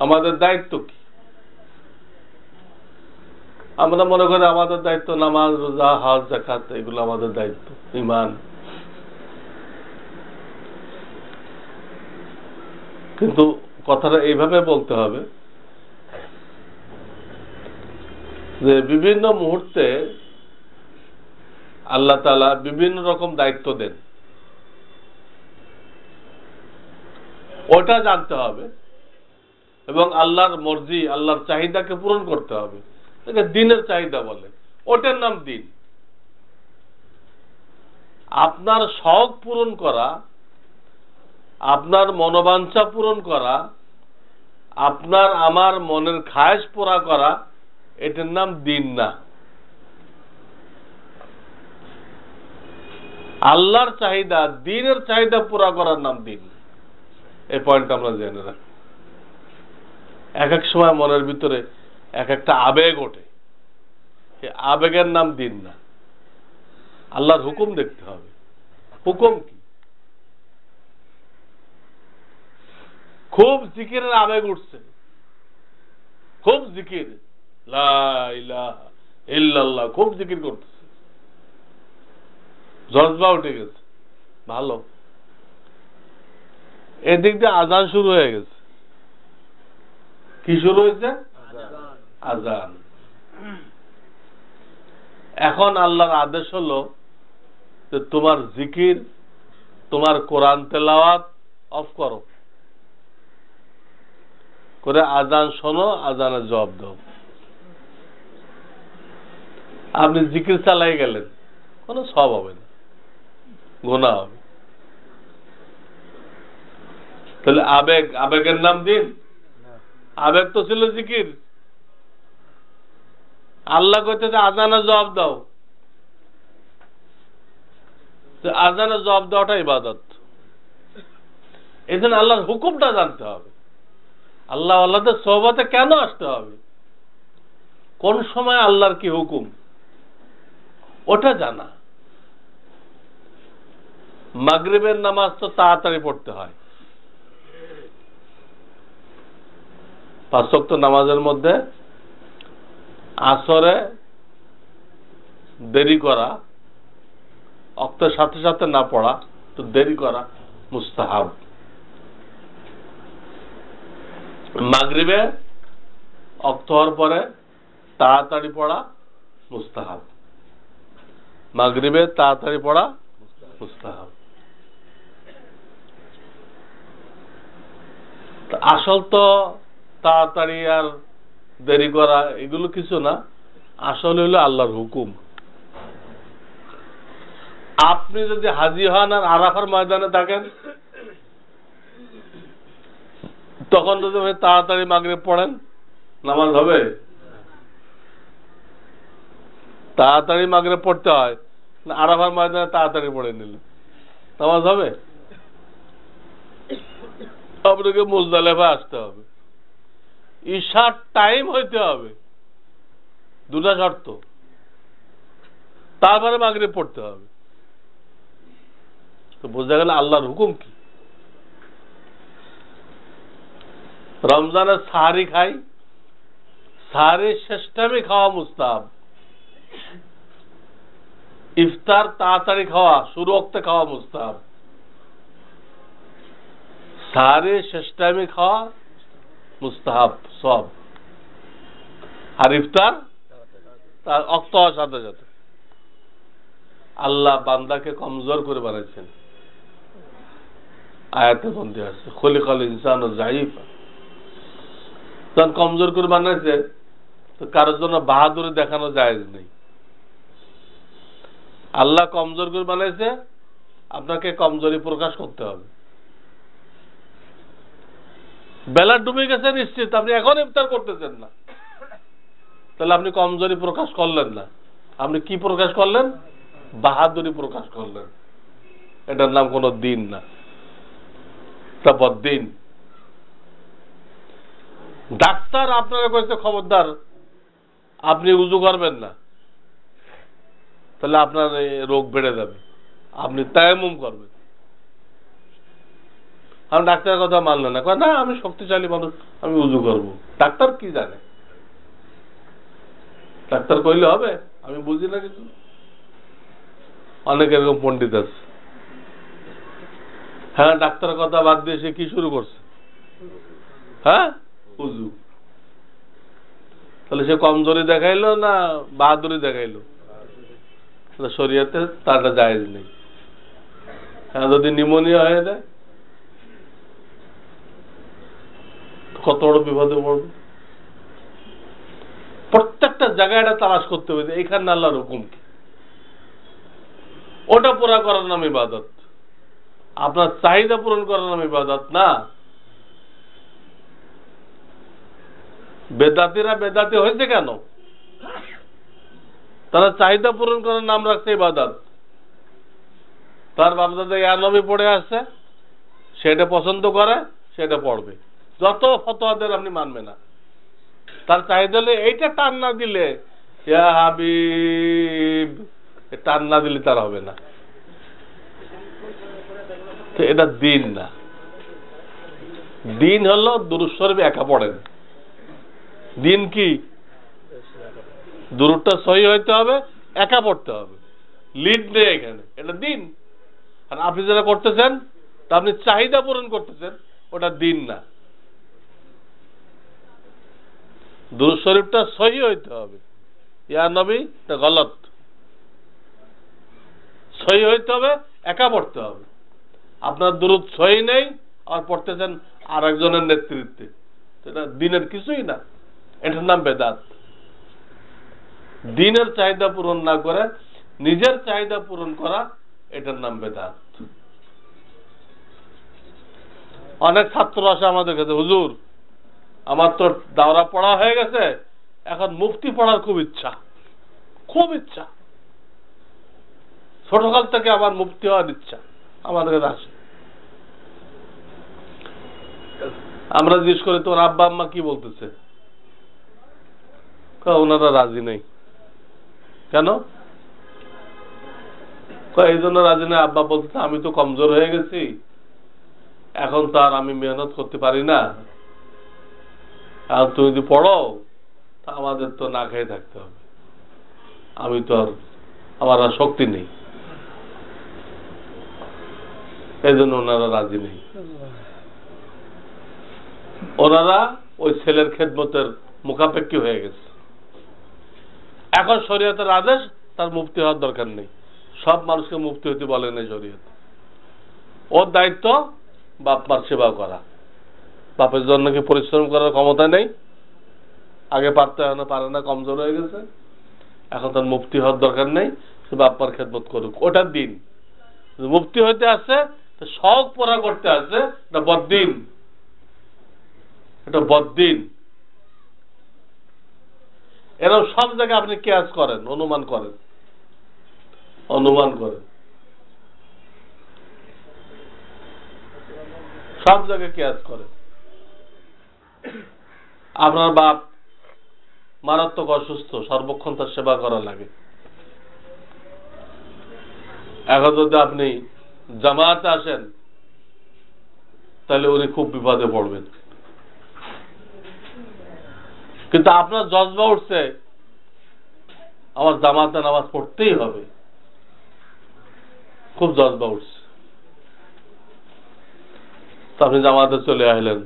আমাদের দায়িত্ব কি। আমরা মনে করি আমাদের দায়িত্ব নামাজ, রোজা, হজ, যাকাত, এগুলো আমাদের দায়িত্ব, ঈমান। কিন্তু কথাটা এইভাবে বলতে হবে যে বিভিন্ন মুহূর্তে আল্লাহ তাআলা বিভিন্ন রকম দায়িত্ব দেন, ওটা জানতে হবে এবং আল্লাহর মর্জি, আল্লাহর চাহিদাকে পূরণ করতে হবে। এটা দিনের চাহিদা বলে, ওটার নাম দিন। আপনার শখ পূরণ করা, আপনার মনোবাঞ্ছা পূরণ করা, আপনার আমার মনের খায়েশ পুরা করা, এটার নাম দিন না। আল্লাহর চাহিদা, দিনের চাহিদা পুরা করার নাম দিন। এই পয়েন্ট আমরা জেনে রাখি। এক এক সময় মনের ভিতরে এক একটা আবেগ ওঠে, এই আবেগের নাম দিন না। আল্লাহর হুকুম দেখতে হবে, হুকুম কি। খুব জিকিরের আবেগ উঠছে, খুব জিকির, লা ইলাহা ইল্লাল্লাহ, খুব জিকির করতেছে, জজবা উঠে গেছে, ভালো। এদিক দিয়ে আজান শুরু হয়ে গেছে। কি শুরু হয়েছে? আজান। এখন আল্লাহর আদেশ হলো যে তোমার জিকির, তোমার কোরআন তেলাওয়াত অফ করো, করে আজান শোনো, আজানের জবাব দাও। আপনি জিকির চালাই গেলেন, কোনো সব হবে না, গুনাহ হবে। তাহলে আবেগ, আবেগের নাম দিন? আবেগ তো ছিল জিকির। আল্লাহ কইতেছে আজানের জবাব দাও, আজানের জবাব দেওয়াটা ইবাদত। এই জন্য আল্লাহর হুকুমটা জানতে হবে, আল্লাহ আল্লাহদের সোহবতে কেন আসতে হবে, কোন সময় আল্লাহর কি হুকুম ওটা জানা। মাগরিবের নামাজ তো তাড়াতাড়ি পড়তে হয়, 5 ওয়াক্ত নামাজের মধ্যে আসরে দেরি করা, ওয়াক্তের সাথে সাথে না পড়া, তো দেরি করা মুস্তাহাব। মাগরিবে ওয়াক্ত হওয়ার পরে তাড়াতাড়ি পড়া মুস্তাহাব, মাগরিবে তাড়াতাড়ি পড়া মুস্তাহাব। আসল তো তাড়াতাড়ি আর দেরি করা এগুলো কিছু না, আসল হইল আল্লাহর হুকুম। আপনি যদি হাজি হন আর আরাফার ময়দানে থাকেন, তখন যদি তাড়াতাড়ি মাগরিব পড়েন, নামাজ হবে? তাড়াতাড়ি মাগরিব পড়তে হয় না, আরাফার ময়দানে তাড়াতাড়ি পড়ে নিলে নামাজ হবে? আপনাকে মুজদালিফা আসতে হবে, ঈশার টাইম হইতে হবে, দুটা শর্ত, তারপরে মাগরিব পড়তে হবে। তো বোঝা গেল আল্লাহর হুকুম কি। রমজানের সাহারি খাই, সাহারির শেষ টাইমে খাওয়া মুস্তাহাব। ইফতার তাড়াতাড়ি খাওয়া, শুরু ওয়াক্তে খাওয়া মুস্তাহাব। সাহারির শেষ টাইমে খাওয়া মুস্তাহাব সব, আর ইফতার তার ওয়াক্ত হওয়ার সাথে সাথে। আল্লাহ বান্দাকে কমজোর করে বানাইছেন, আয়াতে বন্দী আছে খলিকাল ইনসান যায়ীফা। তখন কমজোর করে বানাইছে, তো কারোর জন্য বাহাদুরি দেখানো জায়েজ নেই। আল্লাহ কমজোর করে বানাইছে, আপনাকে কমজোরি প্রকাশ করতে হবে। বেলা ডুবে গেছে নিশ্চিত, আপনি এখন ইফতার করতেছেন না, তাহলে আপনি কমজোরি প্রকাশ করলেন না, আপনি কি প্রকাশ করলেন? বাহাদুরি প্রকাশ করলেন। এটার নাম কোন দিন না, এটা বদ্দিন। ডাক্তার আপনারা কইছে খবরদার আপনি উযু করবেন না, তাহলে আপনার রোগ বেড়ে যাবে, আপনি তায়াম্মুম করবেন। আমি ডাক্তারের কথা মানলেন না, কয় না আমি শক্তিশালী মানুষ, আমি উযু করব। ডাক্তার কি জানে? ডাক্তার কইলে হবে? আমি বুঝি না কিছু। অনেক এরকম পণ্ডিত আছে, হ্যাঁ ডাক্তারের কথা বাদ দিয়ে সে কি শুরু করছে? হ্যাঁ উযু। তাহলে সে কমজোরি দেখাইলো না বাহাদুরি দেখাইলো? শরীয়তে তারটা জায়েজ নেই। হ্যাঁ যদি নিউমোনিয়া হয়ে যায় কত বড় বিপদে পড়বে। প্রত্যেকটা জায়গায় এটা তালাশ করতে হবে এইখানে আল্লাহর হুকুম কি, ওটা পুরা করার নাম ইবাদত। আপনার চাহিদা পূরণ করার নাম ইবাদত না। বেদাতিরা বেদাতি হয়েছে কেন? তারা চাহিদা পূরণ করার নাম রাখছে ইবাদত। তার বাপদাদা ইয়া নবী পড়ে আসছে, সেটা পছন্দ করে, সেটা পড়বে। যত ফতোয়াদের আপনি মানবে না, তার চাহিদা হলে এইটা টান না দিলে, ইয়া হাবিব টান না দিলে তার হবে না। এটা দিন না। দিন হলো দুরূদ শরীফ একা পড়েন। দিন কি? দুরূদটা সহি হইতে হবে, একা পড়তে হবে, লিড নেই এখানে, এটা দিন। আর আপনি যারা করতেছেন তা আপনি চাহিদা পূরণ করতেছেন, ওটা দিন না। দুরূদ শরীফটা সহি হইতে হবে, ইয়া নবী এটা গলত। সহি হইতে হবে, একা পড়তে হবে। আপনার দুরূদ সহি নেই আর পড়তেছেন আর একজনের নেতৃত্বে, সেটা দিনের কিছুই না, এটার নাম বেদাত। দিনের চাহিদা পূরণ না করে নিজের চাহিদা পূরণ করা, এটার নাম বেদাত। অনেক ছাত্র আসে আমাদের কাছে, হুজুর আমার তো দাওরা পড়া হয়ে গেছে, এখন মুফতি পড়ার খুব ইচ্ছা, খুব ইচ্ছা। ছোটকাল থেকে আমার মুফতি হওয়ার ইচ্ছা আমাদের আসে। আমরা জিজ্ঞেস করি তোর আব্বা আম্মা কি বলতেছে, ওনারা রাজি নেই। কেন? এই জন্য রাজি নেই, আব্বা বলতেছে আমি তো কমজোর হয়ে গেছি, এখন তো আর আমি মেহনত করতে পারি না, আর তুমি যদি পড়ো তা আমাদের তো না খেয়ে থাকতে হবে, আমি তো আর, আমার আর শক্তি নেই, এই জন্য ওনারা রাজি নেই। ওনারা ওই ছেলের খেদমতের মুখাপেক্ষী হয়ে গেছে। এখন শরীয়তের আদেশ তার মুফতি হওয়ার দরকার নেই, সব মানুষকে মুফতি হতে বলে নাই শরীয়ত। ওর দায়িত্ব বাপ মার সেবা করা। বাপের জন্য কি পরিশ্রম করার ক্ষমতা নেই? আগে পারতে হয় না, পারে না, কমজোর হয়ে গেছে, এখন তার মুফতি হওয়ার দরকার নেই, সে বাপ মার খেদমত করুক, ওটার দিন। মুফতি হইতে আসছে, শখ পড়া করতে আসছে, এটা বদ্দিন, এটা বদ্দিন। এরকম সব জায়গায় আপনি কেয়াস করেন, অনুমান করেন, অনুমান করেন, সব জায়গায় কেয়াস করেন। আপনার বাপ মারাত্মক অসুস্থ, সর্বক্ষণ তার সেবা করা লাগে, এখন যদি আপনি জামাতে আসেন তাহলে উনি খুব বিপদে পড়বেন। কিন্তু আপনার জজবা উঠছে আমার জামাতে নামাজ পড়তেই হবে, খুব জজবা উঠছে, তো আপনি জামাতে চলে আসলেন,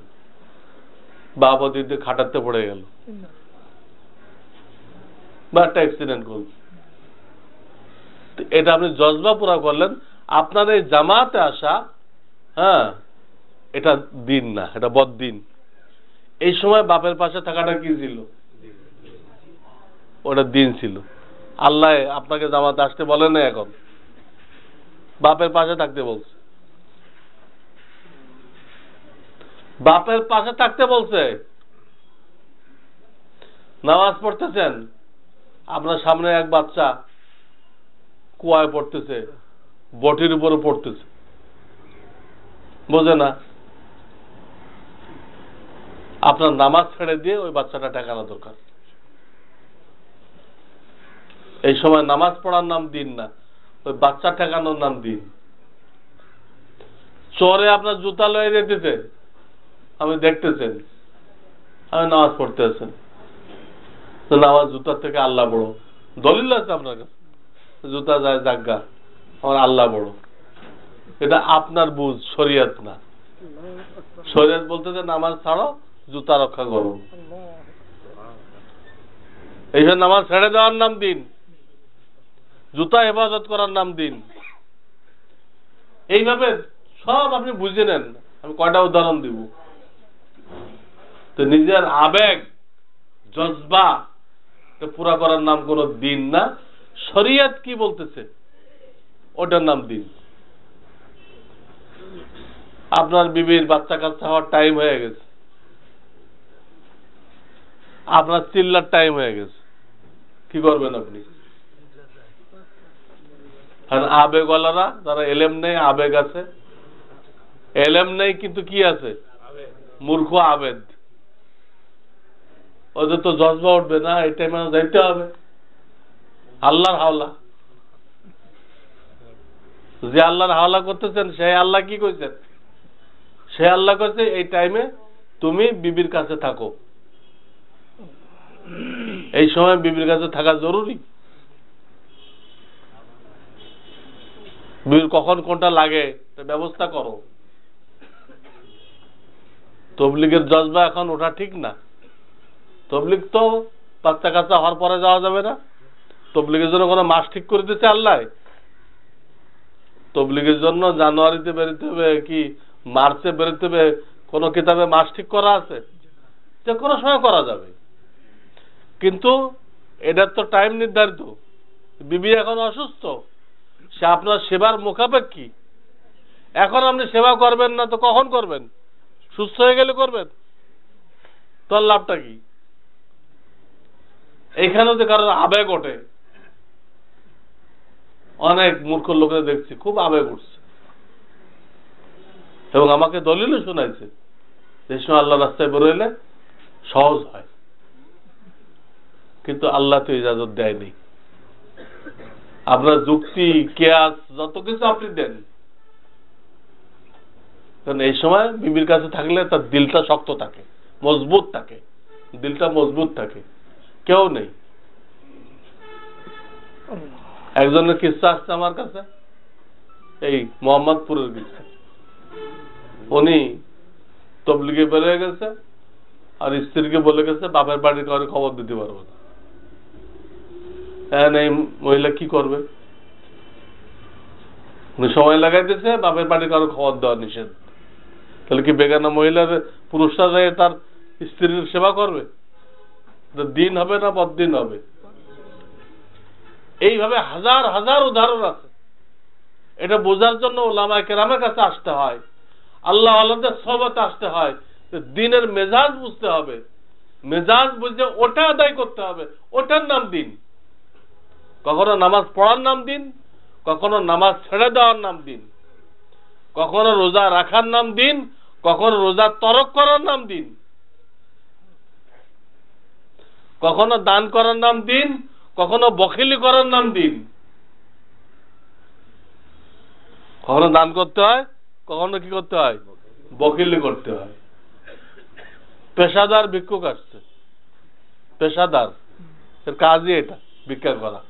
বাবা দিদি খাটাতে পড়ে গেল বা একটা অ্যাক্সিডেন্ট করল, এটা আপনি জজবা পুরা করলেন। আপনার এই জামাতে আসা, হ্যাঁ, এটা দিন না, এটা বদ্দিন। এই সময় বাপের পাশে থাকাটা কি ছিল? ওটা দিন ছিল। আল্লাহ আপনাকে জামাতে আসতে বলে না, এখন বাপের পাশে থাকতে বলছে, বাপের পাশে থাকতে বলছে। নামাজ পড়তেছেন, আপনার সামনে এক বাচ্চা কুয়ায় পড়তেছে, বটির উপরে পড়তেছে, বোঝে না, আপনার নামাজ ছেড়ে দিয়ে ওই বাচ্চাটা ঠেকানো দরকার। এই সময় নামাজ পড়ার নাম দিন না, ওই বাচ্চা ঠেকানোর নাম দিন। চোরে আপনার জুতা লয়ে যেতেছে, আমি দেখতেছেন, আমি নামাজ পড়তে আছেন, নামাজ জুতার থেকে আল্লাহ বড়, দলিল আছে আপনার কাছে, জুতা যায় জাগা, আমার আল্লাহ বড়। এটা আপনার বুঝ, শরিয়ত না। শরিয়ত বলতেছে নামাজ ছাড়ো, জুতা রক্ষা করো। এইসব নামাজ ছেড়ে দেওয়ার নাম দিন, জুতা হেফাজত করার নাম দিন। এইভাবে সব আপনি বুঝে নেন। আমি কয়টা উদাহরণ দিব। তো নিজের আবেগ, জজবা পুরা করার নাম কোন দিন না, শরিয়ত কি বলতেছে ওটার নাম দিন। আপনার বিবির বাচ্চা কাচ্চা হওয়ার টাইম হয়ে গেছে, আপনার চিল্লার টাইম হয়ে গেছে, কি করবেন আপনি? আবেগওয়ালারা যারা এলেম নেই, আবেগ আছে, এলেম নেই কিন্তু কি আছে, মূর্খ আবেদ, ওদের তো জজবা উঠবে না, এই টাইমে যাইতে হবে। আল্লাহর হাওলা, যে আল্লাহর হাওলা করতেছেন সেই আল্লাহ কি কইছেন? সে আল্লাহ কইছে এই টাইমে তুমি বিবির কাছে থাকো, এই সময় বিবির কাছে থাকা জরুরি। বিবির কখন কোনটা লাগে ব্যবস্থা করো। তবলিগের জজবা এখন ওটা ঠিক না। তবলিগ তো বাচ্চা কাচ্চা হওয়ার পরে যাওয়া যাবে না। তবলিগের জন্য কোনো মাস ঠিক করে দিচ্ছে আল্লাহ? তবলিগের জন্য জানুয়ারিতে বেরোতে হবে কি মার্চে বেরোতে হবে কোন কিতাবে মাস ঠিক করা আছে? যে কোনো সময় করা যাবে, কিন্তু এটার তো টাইম নির্ধারিত। বিবি এখন অসুস্থ, সে আপনার সেবার মুখাপেক্ষী। এখন আপনি সেবা করবেন না তো কখন করবেন? সুস্থ হয়ে গেলে করবেন, তোর লাভটা কি? এইখানেও যে কারোর আবেগ ওঠে, অনেক মূর্খ লোকের দেখছি খুব আবেগ উঠছে, এবং আমাকে দলিলও শোনাইছে যে সময় আল্লাহ রাস্তায় বেরোইলে সহজ হয়, কিন্তু আল্লাহ তো ইজাজত দেয়নি। আপনার যুক্তি কেয়াস যত কিছু আপনি দেন, কারণ এই সময় বিবির কাছে থাকলে তার দিলটা শক্ত থাকে, মজবুত থাকে, দিলটা মজবুত থাকে, কেউ নেই। একজনের কিস্সা আসছে আমার কাছে, এই মোহাম্মদপুরের কিস্সা। উনি তবলিগে বেরিয়ে গেছে আর স্ত্রীকে বলে গেছে বাপের বাড়ির কাউকে খবর দিতে পারবো না। এই মহিলা কি করবে? উনি সময় লাগাই দিয়েছে, বাপের বাড়ির কারো খবর দেওয়া নিষেধ। তাহলে কি বেগানা মহিলার পুরুষরা যায় তার স্ত্রীর সেবা করবে? দিন হবে না বদ্দিন হবে? এইভাবে হাজার হাজার উদাহরণ আছে। এটা বোঝার জন্য ওলামায়ে কেরামের কাছে আসতে হয়, আল্লাহ আল্লাহদের সহবতে আসতে হয়। দিনের মেজাজ বুঝতে হবে, মেজাজ বুঝে ওটা আদায় করতে হবে, ওটার নাম দিন। কখনো নামাজ পড়ার নাম দিন, কখনো নামাজ ছেড়ে দেওয়ার নাম দিন, কখনো রোজা রাখার নাম দিন, কখনো রোজা তরক করার নাম দিন, কখনো দান করার নাম দিন, কখনো বখিলি করার নাম দিন। কখনো দান করতে হয়, কখনো কি করতে হয়? বখিলি করতে হয়। পেশাদার ভিক্ষুক আসছে, পেশাদার, এর কাজই এটা, ভিক্ষা করা।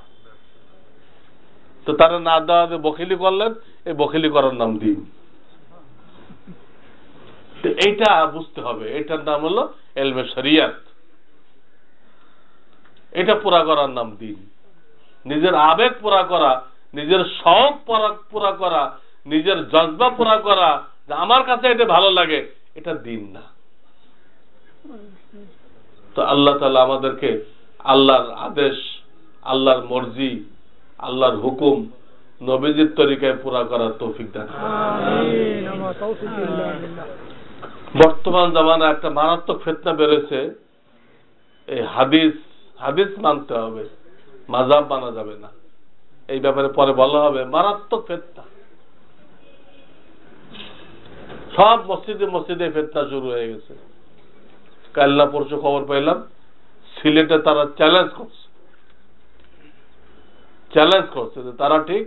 তো তারা না দেওয়া বখিলি করলেন, এই বখিলি করার নাম দিন। এইটা বুঝতে হবে, এটার নাম হলো এলমে শরিয়াত। এটা পুরা করার নাম দিন। নিজের আবেগ পুরা করা, নিজের শখ পুরা করা, নিজের জজবা পুরা করা, যে আমার কাছে এটা ভালো লাগে, এটা দিন না। তো আল্লাহ তাআলা আমাদেরকে আল্লাহর আদেশ, আল্লাহর মর্জি, আল্লাহর হুকুম নবীজির তরিকায় পুরা করার তৌফিক দান করুন। বর্তমান জামানা একটা মারাত্মক ফিতনা বেরোছে, এই হাদিস মানতে হবে, মাযহাব মানা যাবে না। এই ব্যাপারে পরে বলা হবে। মারাত্মক ফিতনা, সব মসজিদে মসজিদে ফিতনা শুরু হয়ে গেছে। কাল না পরশু খবর পেলাম সিলেটে তারা চ্যালেঞ্জ করছে যে তারা ঠিক,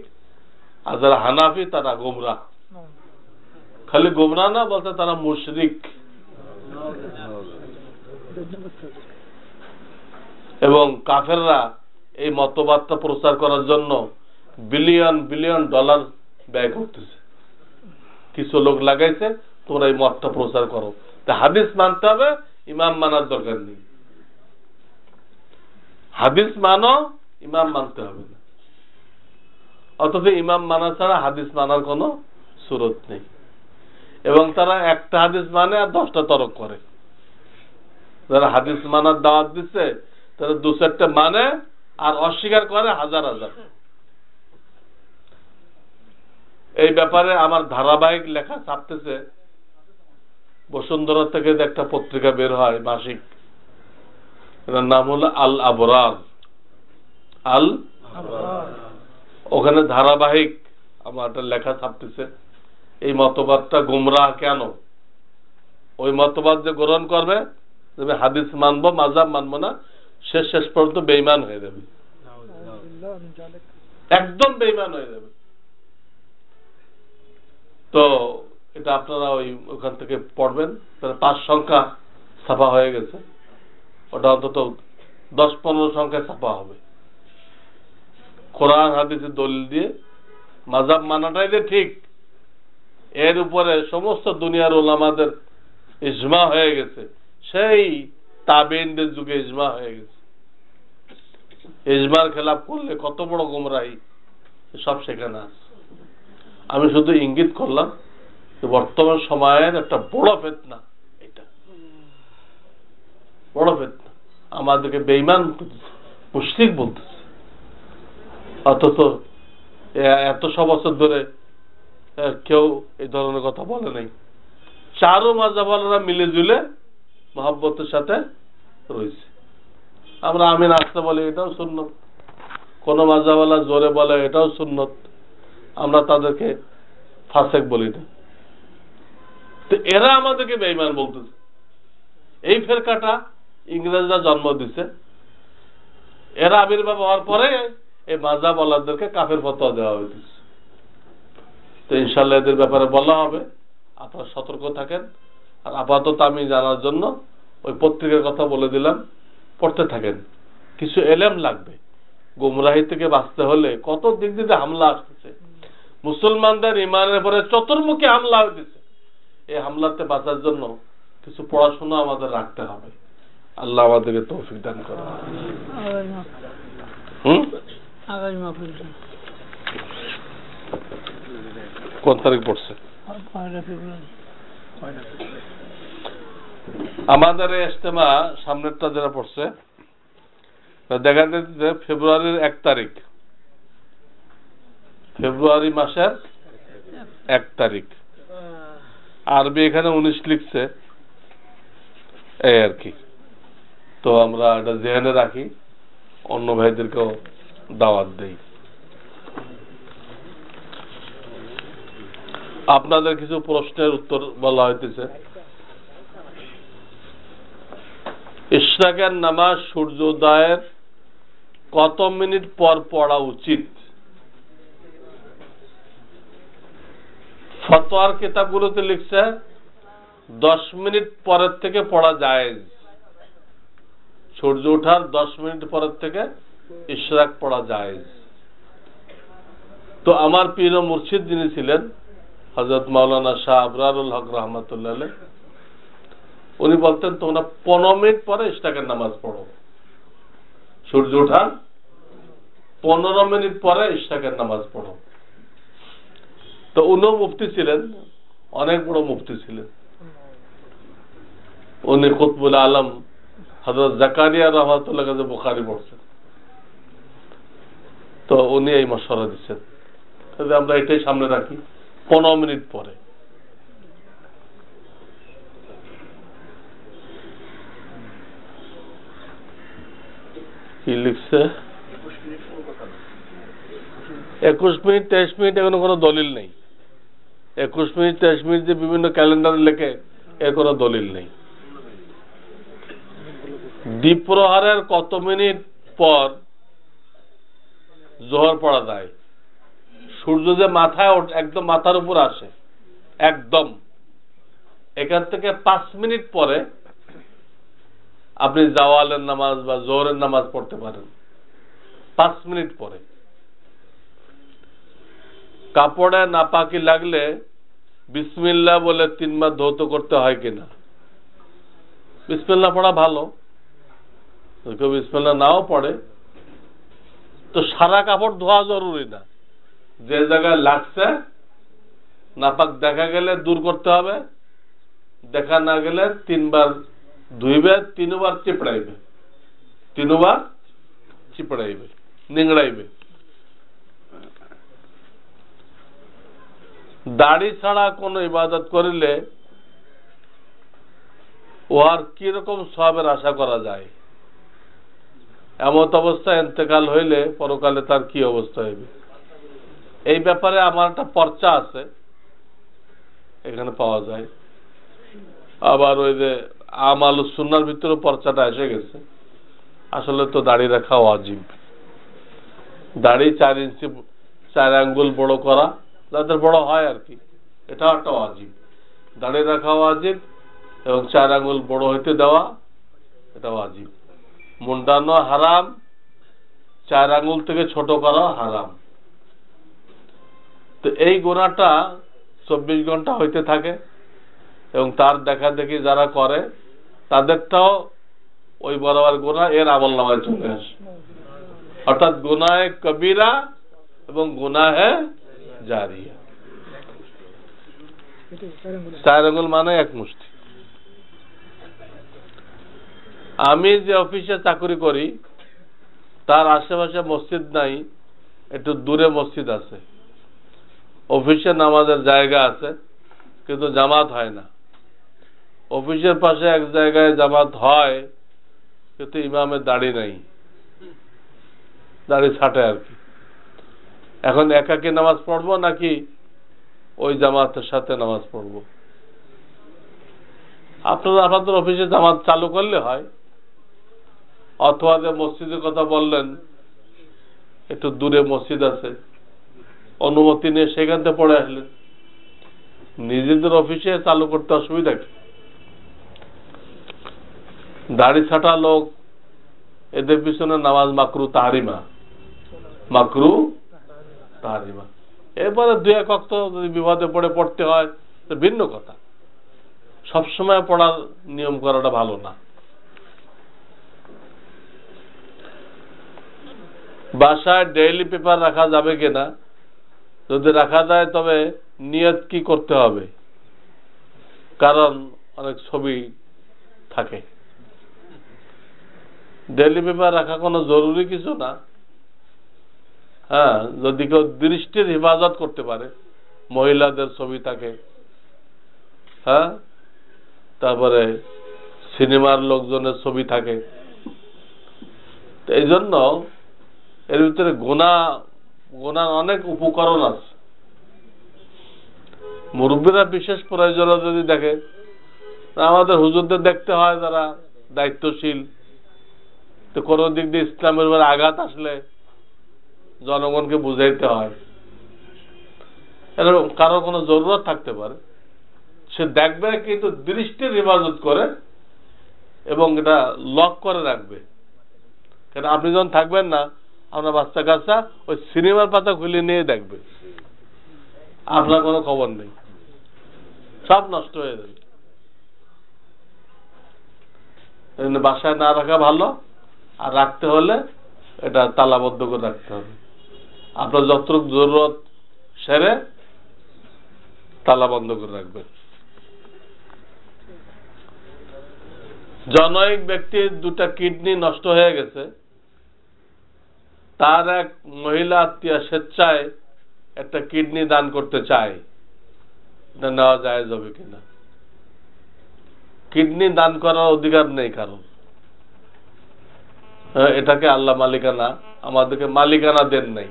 আর যারা হানাফি তারা গোমরাহ। খালি গোমরাহ না, বলতে তারা মুশরিক। এবং কাফেররা এই মতবাদটা প্রচার করার জন্য বিলিয়ন বিলিয়ন ডলার ব্যয় করতেছে। কিছু লোক লাগাইছে, তোমরা এই মতটা প্রচার করো। তা হাদিস মানতে হবে, ইমাম মানার দরকার নেই। হাদিস মানো, ইমাম মানতে হবে না। অথচ ইমাম মানা ছাড়া হাদিস মানার কোনো সুরত নেই। এবং তারা একটা হাদিস মানে আর 10টা তরক করে। যারা হাদিস মানার দাওয়াত দিচ্ছে তারা 2-4টা মানে আর অস্বীকার করে হাজার হাজার। এই ব্যাপারে আমার ধারাবাহিক লেখা ছাপতেছে। বসুন্ধরা থেকে একটা পত্রিকা বের হয় মাসিক, এটার নাম হলো আল আবরার। ওখানে ধারাবাহিক আমার একটা লেখা ছাপতেছে, এই মতবাদটা গোমরাহ কেন। ওই মতবাদ যে গ্রহণ করবে, তবে হাদিস মানবো মাযহাব মানবো না, শেষ পর্যন্ত বেঈমান হয়ে যাবে, একদম বেঈমান হয়ে যাবে। তো এটা আপনারা ওখান থেকে পড়বেন। 5 সংখ্যা ছাপা হয়ে গেছে, ওটা অন্তত 10-15 সংখ্যায় ছাপা হবে। কোরআন হাদিসের দলিল দিয়ে মাযহাব মানাটাই যে ঠিক, এর উপরে সমস্ত দুনিয়ার উলামাদের ইজমা হয়ে গেছে। সেই তাবেঈনদের যুগে ইজমা হয়ে গেছে। ইজমার খেলাফ করলে কত বড় গোমরাহি, সব সেখানে আছে। আমি শুধু ইঙ্গিত করলাম যে বর্তমান সময়ের একটা বড় ফিতনা, এটা বড় ফিতনা। আমাদেরকে বেঈমান মুশরিক বলতেছে, অথচ এত বছর ধরে কেউ এই ধরনের কথা বলে নাই। 4 মাযহাবওয়ালারা মিলে জুলে মহব্বতের সাথে রয়েছে। আমরা আমিন আসতে বলি, এটাও সুন্নত। কোন মাযহাবওয়ালা জোরে বলে, এটাও সুন্নত। আমরা তাদেরকে ফাসেক বলি না। তো এরা আমাদেরকে বেঈমান বলতেছে। এই ফেরকাটা ইংরেজরা জন্ম দিছে, এরা আবির্ভাব হওয়ার পরে এই মাযহাবওয়ালাদেরকে কাফের ফতোয়া দেওয়া হয়েছে। তো ইনশাআল্লাহ এদের ব্যাপারে বলা হবে, আপনারা সতর্ক থাকেন। আর আপাতত আমি জানার জন্য ওই পত্রিকার কথা বলে দিলাম, পড়তে থাকেন। কিছু এলেম লাগবে। গুমরাহি থেকে বাঁচতে হলে কত দিক দিয়ে হামলা আসতেছে, মুসলমানদের ইমানের পরে চতুর্মুখী হামলা হইতেছে। এই হামলাতে বাঁচার জন্য কিছু পড়াশোনা আমাদের রাখতে হবে। আল্লাহ আমাদেরকে তৌফিক দান করেন। কোন তারিখ পড়ছে? আমাদের ইজতেমা সামনেরটা যারা পড়ছে দেখা যাচ্ছে ফেব্রুয়ারির 1 তারিখ, ফেব্রুয়ারি মাসের 1 তারিখ। আরবি এখানে 19 লিখছে, এই আর কি। তো আমরা এটা জেনে রাখি, অন্য ভাইদেরকেও দাওয়াত দেই। আপনাদের কিছু প্রশ্নের উত্তর বলা হইতেছে। ইশরাকের নামাজ সূর্যোদয়ের কত মিনিট পর পড়া উচিত? ফতোয়ার কিতাবগুলোতে লিখছে 10 মিনিট পরের থেকে পড়া জায়েজ। সূর্য ওঠার 10 মিনিট পরের থেকে ইশরাক পড়া জায়েজ। তো আমার পীর ও মুর্শিদ যিনি ছিলেন হযরত মাওলানা শাহ আবরারুল হক রাহমাতুল্লাহ আলাইহি, উনি বলতেন তোমরা 15 মিনিট পরে ইশরাকের নামাজ পড়ো। সূর্য ওঠার 15 মিনিট পরে ইশরাকের নামাজ পড়ো। তো উনিও মুফতি ছিলেন, অনেক বড় মুফতি ছিলেন। উনি কুতবুল আলম হযরত জাকারিয়া রাহমাতুল্লাহ কাছে বুখারী পড়ছেন। তো উনি এই মশওয়ারা দিচ্ছেন, তবে আমরা এটাই সামনে রাখি 15 মিনিট পরে। কি লিখছে? 21 মিনিট 23 মিনিট এখনো কোনো দলিল নেই। 21 মিনিট 23 মিনিট যে বিভিন্ন ক্যালেন্ডারে লেখে, এর কোনো দলিল নেই। দ্বীপ্রহরের কত মিনিট পর জোহর পড়া যায়? সূর্য যে মাথায় একদম মাথার উপর আসে, একদম এখান থেকে 5 মিনিট পরে আপনি জাওয়ালের নামাজ বা জোহরের নামাজ পড়তে পারেন। 5 মিনিট পরে। কাপড়ে নাপাকি লাগলে বিসমিল্লাহ বলে 3 বার ধৌত করতে হয় কিনা? বিসমিল্লাহ পড়া ভালো। কেউ বিসমিল্লাহ নাও পড়ে তো সারা কাপড় ধোয়া জরুরি না। যে জায়গায় লাগছে নাপাক দেখা গেলে দূর করতে হবে, দেখা না গেলে 3 বার ধুইবে, 3 বার চিপড়াইবে, 3 বার চিপড়াইবে, নিংড়াইবে। দাড়ি ছাড়া কোন ইবাদত করিলে ওর কিরকম সওয়াবের আশা করা যায়? এমত অবস্থায় ইন্তেকাল হইলে পরকালে তার কি অবস্থা হইবে? এই ব্যাপারে আমার একটা পর্চা আছে, এখানে পাওয়া যায়। আবার ওই যে আমালুস সুন্নাহর ভিতরে পর্চাটা এসে গেছে। আসলে তো দাড়ি রাখা ওয়াজিব। দাড়ি 4 ইঞ্চি 4 আঙ্গুল বড় করা, যাদের বড় হয় আর কি, এটা একটা ওয়াজিব। দাড়ি রাখা ওয়াজিব এবং 4 আঙ্গুল বড় হইতে দেওয়া, এটা ওয়াজিব। মুন্ডানো হারাম, 4 আঙ্গুল থেকে ছোট করা হারাম। তো এই গুনাহটা 24 ঘন্টা হইতে থাকে এবং তার দেখা দেখি যারা করে তাদেরটাও ওই বরাবর গুনাহ এর আমলনামায় চলে আসে। অর্থাৎ গুনাহে কবিরা এবং গুনাহে জারিয়া। 4 আঙ্গুল মানে 1 মুষ্টি। আমি যে অফিসে চাকরি করি তার আশেপাশে মসজিদ নাই, একটু দূরে মসজিদ আছে। অফিসে নামাজের জায়গা আছে কিন্তু জামাত হয় না। অফিসের পাশে এক জায়গায় জামাত হয়, কিন্তু ইমামের দাড়ি নাই, দাড়ি ছাটে আর কি। এখন একাকে নামাজ পড়বো নাকি ওই জামাতের সাথে নামাজ পড়বো? আপনাদের অফিসে জামাত চালু করলে হয়, অথবা যে মসজিদের কথা বললেন একটু দূরে মসজিদ আছে, অনুমতি নিয়ে সেখান থেকে পড়ে আসলেন। নিজেদের অফিসে চালু করতে অসুবিধা কি? দাড়ি ছাটা লোক, এদের পিছনে নামাজ মাকরু তাহরিমা, মাকরু তাহরিমা। এরপরে দুই এক ওয়াক্ত যদি বিপদে পড়ে পড়তে হয় তো ভিন্ন কথা, সবসময় পড়ার নিয়ম করাটা ভালো না। বাসায় ডেইলি পেপার রাখা যাবে কিনা? যদি রাখা যায় তবে নিয়ত কি করতে হবে? কারণ অনেক ছবি থাকে। ডেইলি পেপার রাখা কোনো জরুরি কিছু না। হ্যাঁ, যদি কেউ দৃষ্টির হেফাজত করতে পারে, মহিলাদের ছবি থাকে, হ্যাঁ, তারপরে সিনেমার লোকজনের ছবি থাকে, এই জন্য এর ভিতরে গোনার অনেক উপকরণ আছে। মুরব্বীরা বিশেষ প্রয়োজনে যদি দেখে, আমাদের হুজুরদের দেখতে হয় যারা দায়িত্বশীল, তো কোনো দিক দিয়ে ইসলামের উপর আঘাত আসলে জনগণকে বুঝাইতে হয়। এরকম কারো কোনো জরুরত থাকতে পারে, সে দেখবে কিন্তু দৃষ্টির হেফাজত করে এবং এটা লক করে রাখবে। কারণ আপনি যখন থাকবেন না, আপনার বাচ্চা কাচ্চা ওই সিনেমার পাতা খুলে নিয়ে দেখবে, আপনার কোনো খবর নেই, সব নষ্ট হয়ে যাবে। বাসায় না রাখা ভালো, আর রাখতে হলে এটা তালাবদ্ধ করে রাখতে হবে। আপনার যতটুকু জরুরত সেরে তালা বন্ধ করে রাখবেন। জনৈক ব্যক্তির 2টা কিডনি নষ্ট হয়ে গেছে, তার এক মহিলা আত্মীয় স্বেচ্ছায় একটা কিডনি দান করতে চায়, এটা নেওয়া যায় যাবে কিনা? কিডনি দান করার অধিকার নেই কারণ, এটাকে আল্লাহ মালিকানা, আমাদেরকে মালিকানা দেন নাই,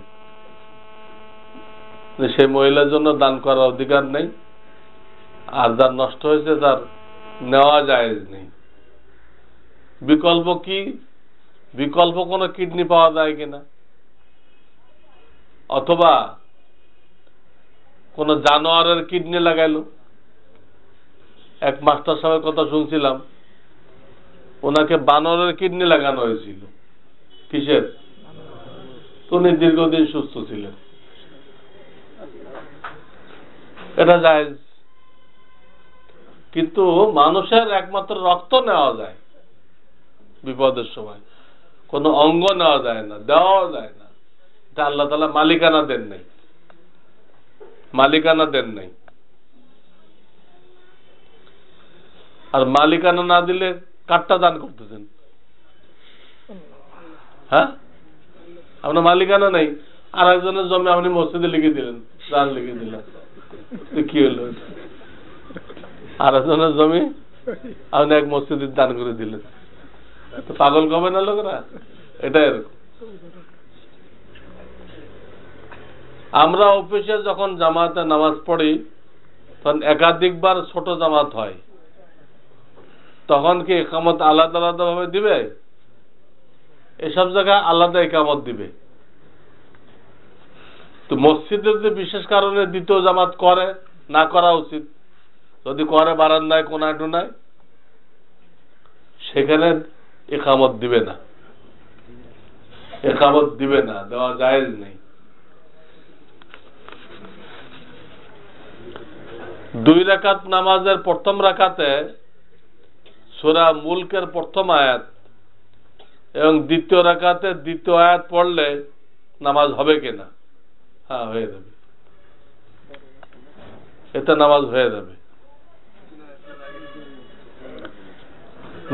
সেই মহিলার জন্য দান করার অধিকার নেই। আর যার নষ্ট হয়েছে তার নেওয়া জায়েজ নেই। বিকল্প কি? বিকল্প কোনো কিডনি পাওয়া যায় কিনা, অথবা কোন জানোয়ারের কিডনি লাগাইলো। এক মাস্টার সাহেবের কথা শুনছিলাম, ওনাকে বানরের কিডনি লাগানো হয়েছিল। কিসের? উনি দীর্ঘদিন সুস্থ ছিলেন। এটা জায়েজ, কিন্তু মানুষের একমাত্র রক্ত নেওয়া যায় বিপদের সময়, কোন অঙ্গ নেওয়া যায় না, দেওয়া যায় না। এটা আল্লাহ তাআলা মালিকানা দেন নাই, মালিকানা দেন নাই। আর মালিকানা না দিলে কারটা দান করতেছেন? হ্যাঁ, আপনার মালিকানা নেই, আর একজনের জমি আপনি মসজিদে লিখে দিলেন, দান লিখে দিলেন, কি হলো? আর একজনের জমি আপনি এক মসজিদে দান করে দিলেন, তো পাগল কবে না লোকেরা? এটা এরকম। আমরা অফিসে যখন জামাতে নামাজ পড়ি তখন একাধিকবার ছোট জামাত হয়, তখন কি ইকামত আলাদা আলাদা ভাবে দিবে? এসব জায়গায় আলাদা ইকামত দিবে। তো মসজিদে যদি বিশেষ কারণে দ্বিতীয় জামাত করে, না করা উচিত। যদি করে বারান্দায় কোনায় টোনায়, সেখানে ইকামত দিবে না, ইকামত দিবে না, দেওয়া জায়েজ নেই। 2 রাকাত নামাজের প্রথম রাকাতে সূরা মুলকের প্রথম আয়াত এবং দ্বিতীয় রাকাতে দ্বিতীয় আয়াত পড়লে নামাজ হবে কিনা? হ্যাঁ, হয়ে যাবে, এতে নামাজ হয়ে যাবে।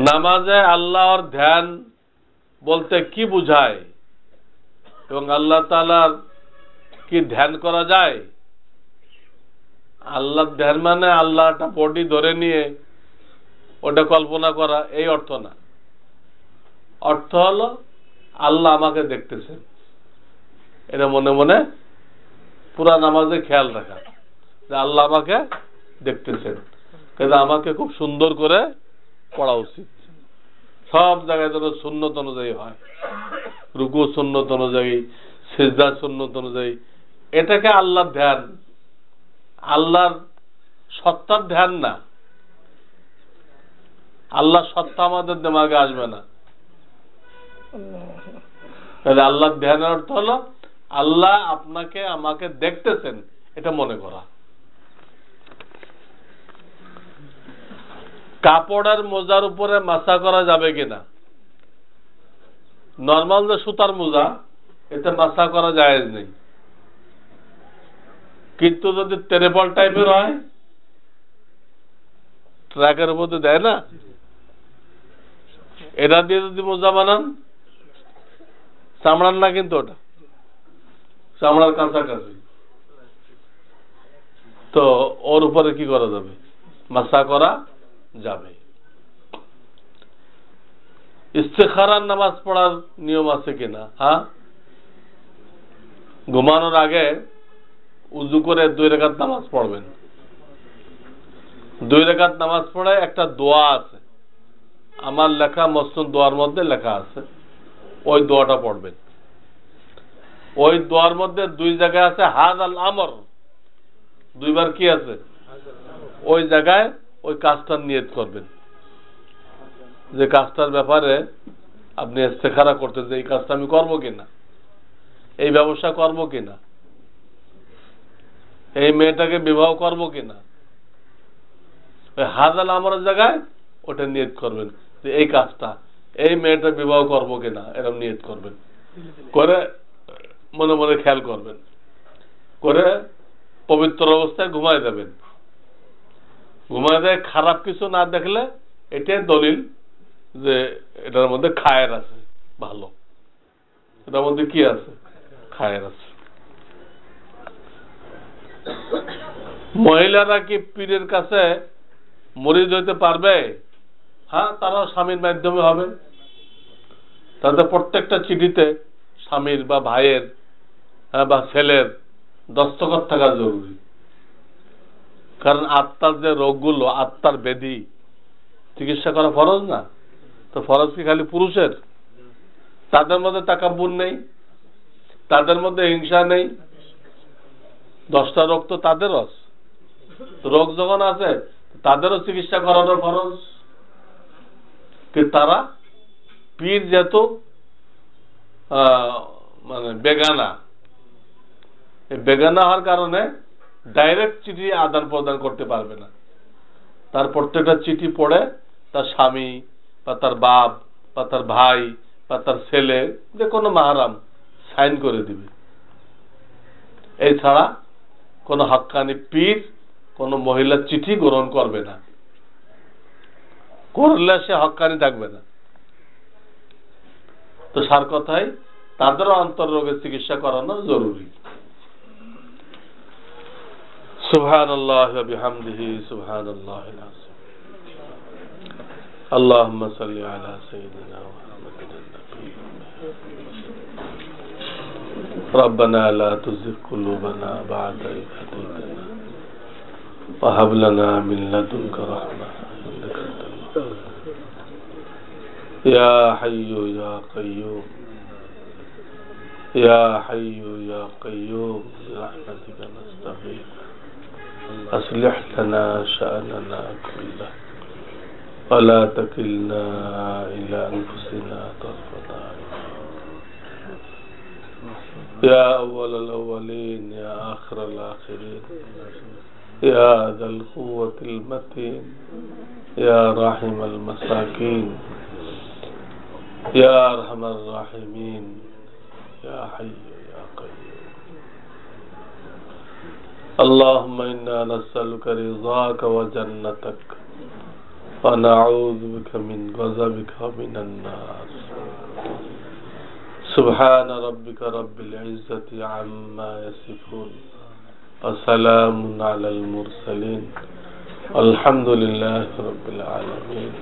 নামাজে আল্লাহর ধ্যান বলতে কি বুঝায় এবং আল্লাহ তাআলার কি ধ্যান করা যায়? আল্লাহর ধ্যান মানে আল্লাহ একটা বডি ধরে নিয়ে ওটা কল্পনা করা, এই অর্থ না। অর্থ হলো আল্লাহ আমাকে দেখতেছেন, এটা মনে মনে পুরা নামাজে খেয়াল রাখা যে আল্লাহ আমাকে দেখতেছেন, কিন্তু আমাকে খুব সুন্দর করে পড়া উচিত। সব জায়গায় যেন সুন্নত অনুযায়ী হয়, রুকু সুন্নত অনুযায়ী, সিজদা সুন্নত অনুযায়ী। এটাকে আল্লাহর ধ্যান, আল্লাহর সত্তার ধ্যান না। আল্লাহর সত্তা আমাদের দিমাগে আসবে না। তাহলে আল্লাহর ধ্যানের অর্থ হলো আল্লাহ আপনাকে আমাকে দেখতেছেন, এটা মনে করা। কাপড়ের মোজার উপরে মাসা করা যাবে কিনা? নর্মাল যে সুতার মোজা, এতে মাসা করা জায়েজ নেই, কিন্তু যদি তেরেপল টাইপের হয়, ট্রাকের মধ্যে দেয় না, এটা দিয়ে যদি মোজা বানান, চামড়ার না কিন্তু, ওটা চামড়ার কাছাকাছি, তো ওর উপরে কি করা যাবে? মাসা করা যাবে। ইস্তেখারার নামাজ পড়ার নিয়ম আছে কিনা? হ্যাঁ, ঘুমানোর আগে উজু করে 2 রাকাত নামাজ পড়বেন। 2 রাকাত নামাজ পড়ে একটা দোয়া আছে, আমার লেখা মসনুদ দোয়ার মধ্যে লেখা আছে, ওই দোয়াটা পড়বেন। ওই দোয়ার মধ্যে 2 জায়গায় আছে হাযাল আমর, 2 বার কি আছে? ওই জায়গায় ওই কাজটার নিয়ত করবেন, যে কাজটার ব্যাপারে আপনি ইস্তেখারা করতেন, যে এই কাজটা আমি করবো কিনা, এই ব্যবসা করবো কিনা, এই মেয়েটাকে বিবাহ করবো কিনা, ওই হাযাল আমরের জায়গায় ওটা নিয়ত করবেন যে এই কাজটা, এই মেয়েটা বিবাহ করবো কিনা, এরকম নিয়ত করবেন। করে মনে মনে খেয়াল করবেন, করে পবিত্র অবস্থায় ঘুমায় যাবেন। ঘুমায় যায় খারাপ কিছু না দেখলে এটাই দলিল যে এটার মধ্যে খায়ের আছে, ভালো, এটার মধ্যে কি আছে? খায়ের আছে। মহিলারা কি পীরের কাছে মুরিদ হইতে পারবে? হ্যাঁ, তারা স্বামীর মাধ্যমে হবে। তাদের প্রত্যেকটা চিঠিতে স্বামীর বা ভাইয়ের বা ছেলের দস্তখত থাকা জরুরি। কারণ আত্মার যে রোগগুলো, আত্মার ব্যাধি চিকিৎসা করা ফরজ না? তো ফরজ কি খালি পুরুষের? তাদের মধ্যে তাকাব্বুর নেই, তাদের মধ্যে হিংসা নেই, 10টা রোগ তো তাদেরও আছে। রোগ যখন আছে তাদেরও চিকিৎসা করানো ফরজ। কিন্তু তারা পীর যেহেতু মানে বেগানা, এই বেগানা হওয়ার কারণে ডাইরেক্ট চিঠি আদান প্রদান করতে পারবে না। তার প্রত্যেকটা চিঠি পড়ে তার স্বামী বা তার বাপ বা তার ভাই বা তার ছেলে, যে কোনো মাহরাম সাইন করে দিবে। এছাড়া কোনো হক্কানি পীর কোনো মহিলার চিঠি গ্রহণ করবে না, করলে সে হক্কানি থাকবে না। তো সার কথাই তাদেরও অন্তর রোগের চিকিৎসা করানো জরুরি। সুবহানাল্লাহি ওয়া বিহামদিহি সুবহানাল্লাহিল আযীম। আল্লাহুম্মা সাল্লি আলা সাইয়্যিদিনা মুহাম্মাদিন নাবিয়্যিল রব্বানা লা তুযিগ কুলুবানা বা'দা ইয হাদাইতানা ওয়া হাব লানা মিন লাদুনকা রাহমাহ ইন্নাকা আনতাল ওয়াহ্হাব। ইয়া হাইয়্যু ইয়া কাইয়্যুম, ইয়া হাইয়্যু ইয়া কাইয়্যুম বিরহমাতিকা নাস্তাগীথ أصلح لنا شأننا كله ولا تكلنا إلى أنفسنا طرفة عين. يا أول الأولين يا آخر الآخرين يا ذا القوة المتين يا راحم المساكين يا أرحم الراحمين يا حي يا قيوم. اللهم إنا نسألك رضاك وجنتك ونعوذ بك من غضبك ومن النار. سبحان ربك رب العزة عما يصفون وسلام على المرسلين والحمد لله رب العالمين.